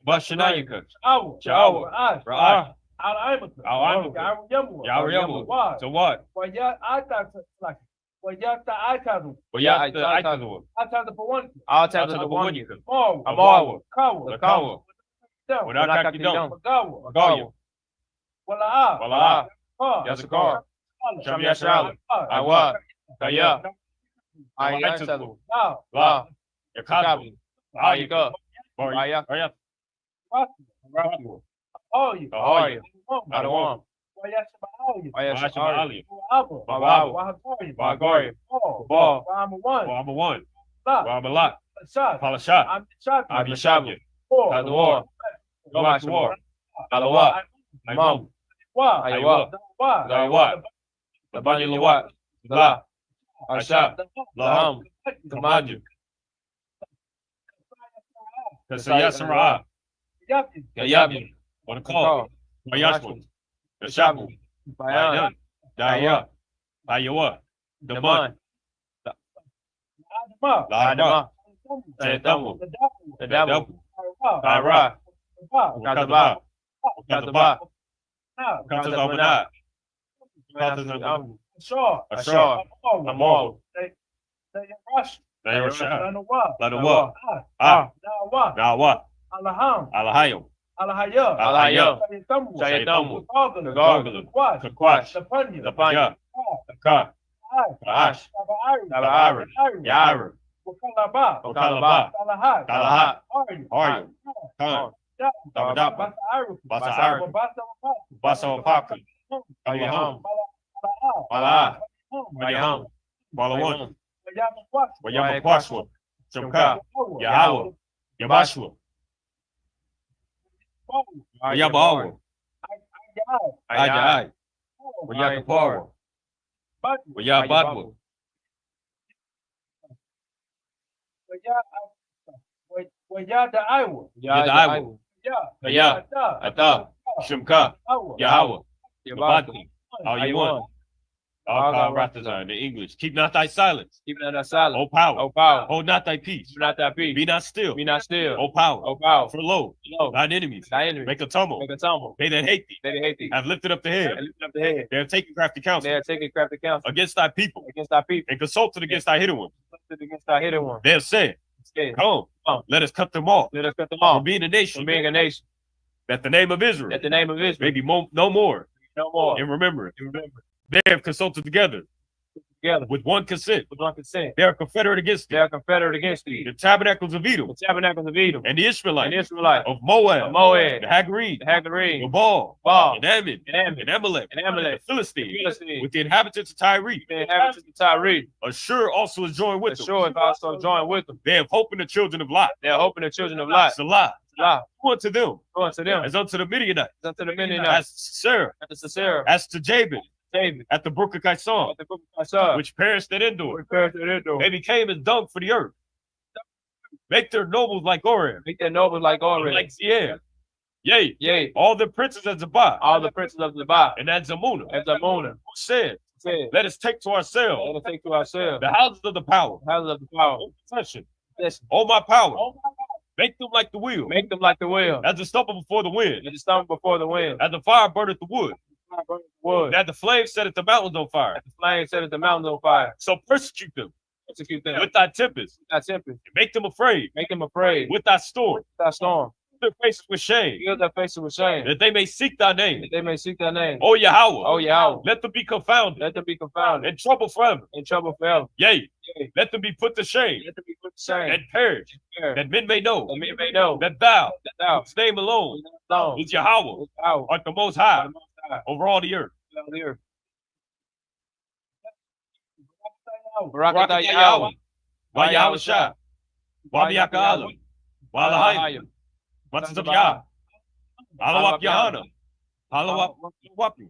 Bashanayaka, Awa. Jawa, Ash. Ra'ah, Al-Aimaka. Al-Aimaka. Yahweh. Yahweh, so what? Waya ata like. Waya ta ata. Well, yeah, the Aikazua. Ata for one. All times of the one. Oh. Amawa, Kawa. Lakawa, Down. without Kakidon, Magawa. Magawa, Wala. Wala, Ah. Yazakar, Sham Yashal. Yashal, Awa. Kaya. Ayasalu. Now. La, Yakazu, Ayika. Baya, Aya. Rafu, Oh, you. Ahoy, Adawam. Ayashimali, Bagori. Ball, I'm one. Wama One, Stop. Wamalak, Shot. Palashat, I'm shot. Abishabu, Four. Tadawar, Gomashwar, Alawa, Imam, Wow. Aywa, Wow. Lawat, Labani Lawat, La, Asha, Laham, Kamanju, Kasayasara, Kayabi, Wanakal, Mayashwan, Kashabu, Bayan, Daya, Ayawa, Daman, Lahama, Sayatamu, The devil. Ira, Kazaba. Kazaba, Kazabana, Kazabana, Sure. Ashar, Amal, Rush. Nayosha, Lanawa. Lanawa, Ah, Nawa. Nawa, Alaham. Alahayo, Alahaya. Alahaya, Sayatamu. Sayatamu, Gargulu. Wash. Kakwash, Lapanya. Lapanya, Ka, Kaash, Tabaari, Yara, Wakalaba. Okalaba, Salahat. Talahat, Aryu. Aryu, Khan, Dabadapa, Basahari, Basa Wapaka, Ayaham, Bala, Ayaham, Balawan, Wayama Kwashwa, Shamka, Yahweh, Yabashwa, Yabawa, Ajai, Wayakapara, Wayabadwa, Wayada Iowa. Yadaiwa, Yeah. Aya, Ata, Shimka, Yahweh, Yabadi, Al-Yuan, Al-Karatazar in the English. Keep not thy silence, Keep not thy silence. O power. O power. Hold not thy peace. Do not thy peace. Be not still, Be not still. O power. O power. For lo, Lo. thine enemies Thy enemy. make a tumult. Make a tumble. They that hate thee They that hate thee. have lifted up the head. And lift up the head. They have taken crafty counsel They are taking crafty counsel against thy people against thy people. and consulted against thy hidden ones. Against thy hidden one. They have said, Said, come, Come. let us cut them off let us cut them from off being a nation, from being a nation. that the name of Israel That the name of Israel may be no more no more. in remembrance. Remember They have consulted together together with one consent. with one consent. They are confederate against They thee. are confederate against thee. The tabernacles of Edom The tabernacles of Edom and the Israelites and the Israelites of Moab, of Moab, the Hagarene, the Hagarene, the Baal, Baal, and Ammon, and Ammon, and Amalek, and Amalek, the Philistines, the Philistines, with the inhabitants of Tyre. the inhabitants of Tyre. Assure also is joined with them. Assure is also joined with them. They have hope in the children of Lot. They are hoping the children of Lot. Salah. Salah. Who unto them, Go unto them. as unto the Midianites, As unto the Midianites. as Sarah, At the Sisera. as to Jabin, David. at the brook of Kison, At the book of Isaiah. which perished at Endor. Which perished at Endor. They became as dung for the earth. Make their nobles like Orem, Make their nobles like Orem. like Zier. Yea, Yea, all the princes at Zabah, all the princes of Zabah. and at Zamuna, And Zamona who said, said, let us take to ourselves let us take to ourselves the houses of the power, the houses of the power. possession, Listen, all my power, make them like the wheel, make them like the wheel. as the stumble before the wind, And the stumble before the wind. as the fire burneth the wood, wood. That the flames set at the mountains on fire. The flame set the mountains on fire. So persecute them Execute them. with thy tempest. That tempest. Make them afraid Make them afraid. with thy storm. That storm. Their faces with shame. Fill their faces with shame. That they may seek thy name. That they may seek thy name. O Yahweh. Oh Yahweh. Let them be confounded. Let them be confounded. And trouble forever. In trouble forever. Yea. Yea. Let them be put to shame. Let them be put to shame. And perish. Perish. That men may know. That men may know. That thou, That thou. whose name alone Alone. is Yahweh, Yahweh. art the most high The Most High. over all the earth. On the earth. Barakatah Yahweh. Wa Yahweh Shai. Wa Biaka Allah. Wa Lahayim. Matzah of Yah. Alawak Yahana. Alawak Wapu.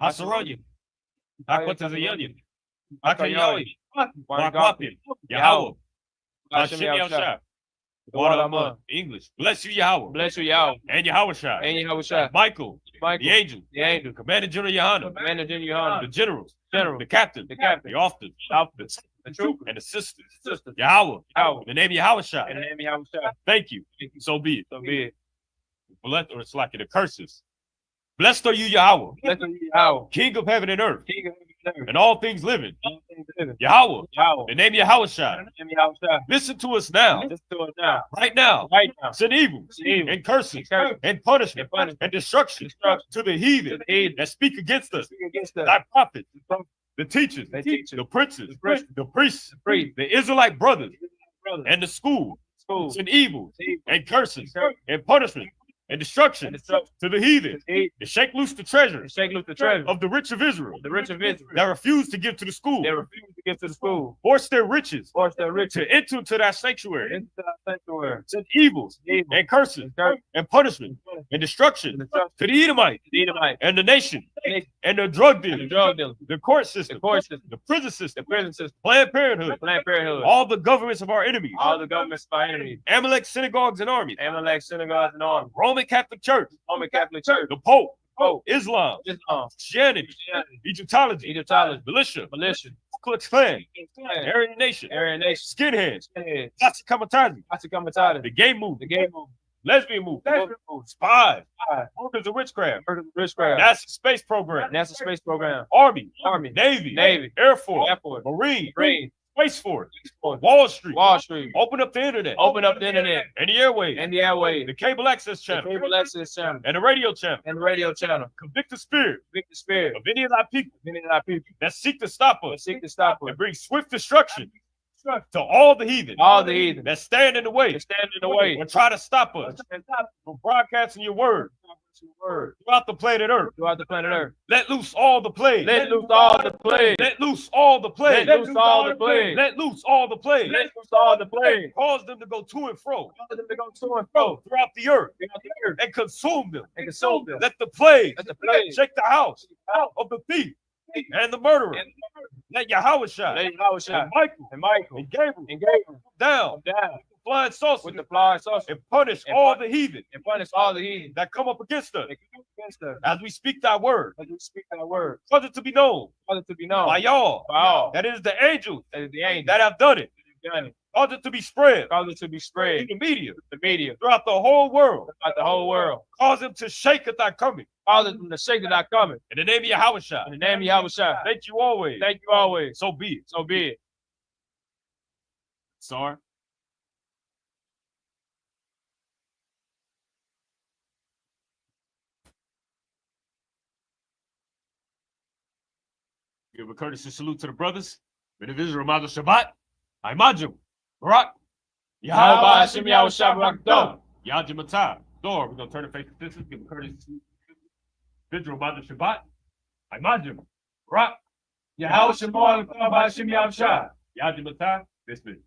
Hasarayim. Akwatazayim. Akayawi. Wakwapim. Yahweh. Hashem Yahushua. Water English. Bless you, Yahweh. Bless you, Yahweh. And Yahweh Shai. And Yahweh Shai. Michael. Michael. The angel. The angel. Commander General Yohana. Commander General The Yohana. generals. General. The captain. The captain. The officers. The troopers. And the sisters. Sisters. Yahweh. Yahweh. The name of Yahweh Shai. In the name of Yahweh Shai. Thank you. Thank you. So be it. So be it. Blessed, or it's like the curses. Blessed are you, Yahweh, Blessed be Yahweh. King of heaven and earth, King of heaven and earth. and all things living. All things living. Yahweh, Yahweh. the name of Yahweh Shai. In the name of Yahweh Shai. Listen to us now, Listen to us now. right now. Right now. Send evil, Send evil, and curses, and curses, and punishment, and punishment, and destruction, to the heathen to the heathen that speak against us. speak against us. Thy prophets, The prophets, the teachers, the teachers, the princes, the princes, the priests, the priests, the Israelite brothers, brothers, and the school. schools, Send evil, evil, and curses, and and punishment, and destruction and destruction to the heathen, to the heathen, and shake loose the treasure and shake loose the treasure of the rich of Israel the rich of Israel. that refuse to give to the school, They refuse to give to the school. force their riches Force their riches to enter into that sanctuary, into the sanctuary. send evils Evil, and curses and curse, and punishment and and destruction destruction to the Edomite to the Edomite, and the nation and and the drug the dealers, drug dealers, the court the system, court system, the prison the system, prison system, Planned Parenthood, Planned Parenthood, all the governments of our enemies, all the governments of our enemies, Amalek synagogues and armies, Amalek synagogues and armies, Roman Catholic Church, Roman Catholic Church, the Pope, Pope, Islam, Islam, Christianity, Christianity, Egyptology, Egyptology, militia, militia, Ku Klux Klan, Klan, Aryan Nation, Aryan Nation, skinheads, skinheads, Nazi kamikaze, Asikamatadas, the gay movement, the gay movement, lesbian movement, lesbian movement, spies, spies, workers of witchcraft, murder, witchcraft, NASA space program, NASA space program, Army, Army, Navy, Navy, Air Force, Air Force, Marine, Marine, Space Force, Force, Wall Street, Wall Street, open up the internet, open up the internet and the airways, and the airways, the cable access the channel, cable access channel, and the radio channel. and the radio channel. Convict the spirit Convict the spirit of any of thy people of any of our people that seek to stop that us seek to stop us, and bring swift destruction to all the heathen all the heathen that stand in the way that stand in the way or try to stop us from broadcasting your word word throughout the planet Earth. throughout the planet Earth. Let loose all the plague. Let loose all the plague. Let loose all the plague. Let loose all the plague. Let loose all the plague. Let loose all the plague. Cause them to go to and fro Cause them to go to and fro throughout the earth throughout the earth and consume them. and consume them. Let the plague Let the plague shake the house out of the thief and the murderer. and Let Yahweh shine. let Yahweh shine. And Michael And Michael and Gabriel and Gabriel down come down flying saucers with the flying saucer and punish and all punish- the heathen and punish all the heathen that come up against us that come against us as we speak thy word. as we speak thy word. Cause it to be known Cause it to be known by y'all by all that it is the angels that is the angel that have done it. that have done it. Cause it to be spread Cause it to be in spread the media the media throughout the whole world. throughout the whole world. Cause them to shake at thy coming. Cause them to shake that I coming. In the name of Yahweh In Shai. the name of Yahweh Shai. Thank you always. Thank you always. So be it. So be it. Sorry. Give a courtesy salute to the brothers. Men of Israel, Mother Shabbat. I Majum. Barak. Yahweh Hashem Yahweh Shai Barak Dom. Yajim Atah. Door. We're going to turn the face to distance. Give a courtesy salute to Israel, Mother Shabbat. I Majum. Barak. Yahweh Shemor Yahweh Hashem Yahweh Shai. Yajim Atah. This bit.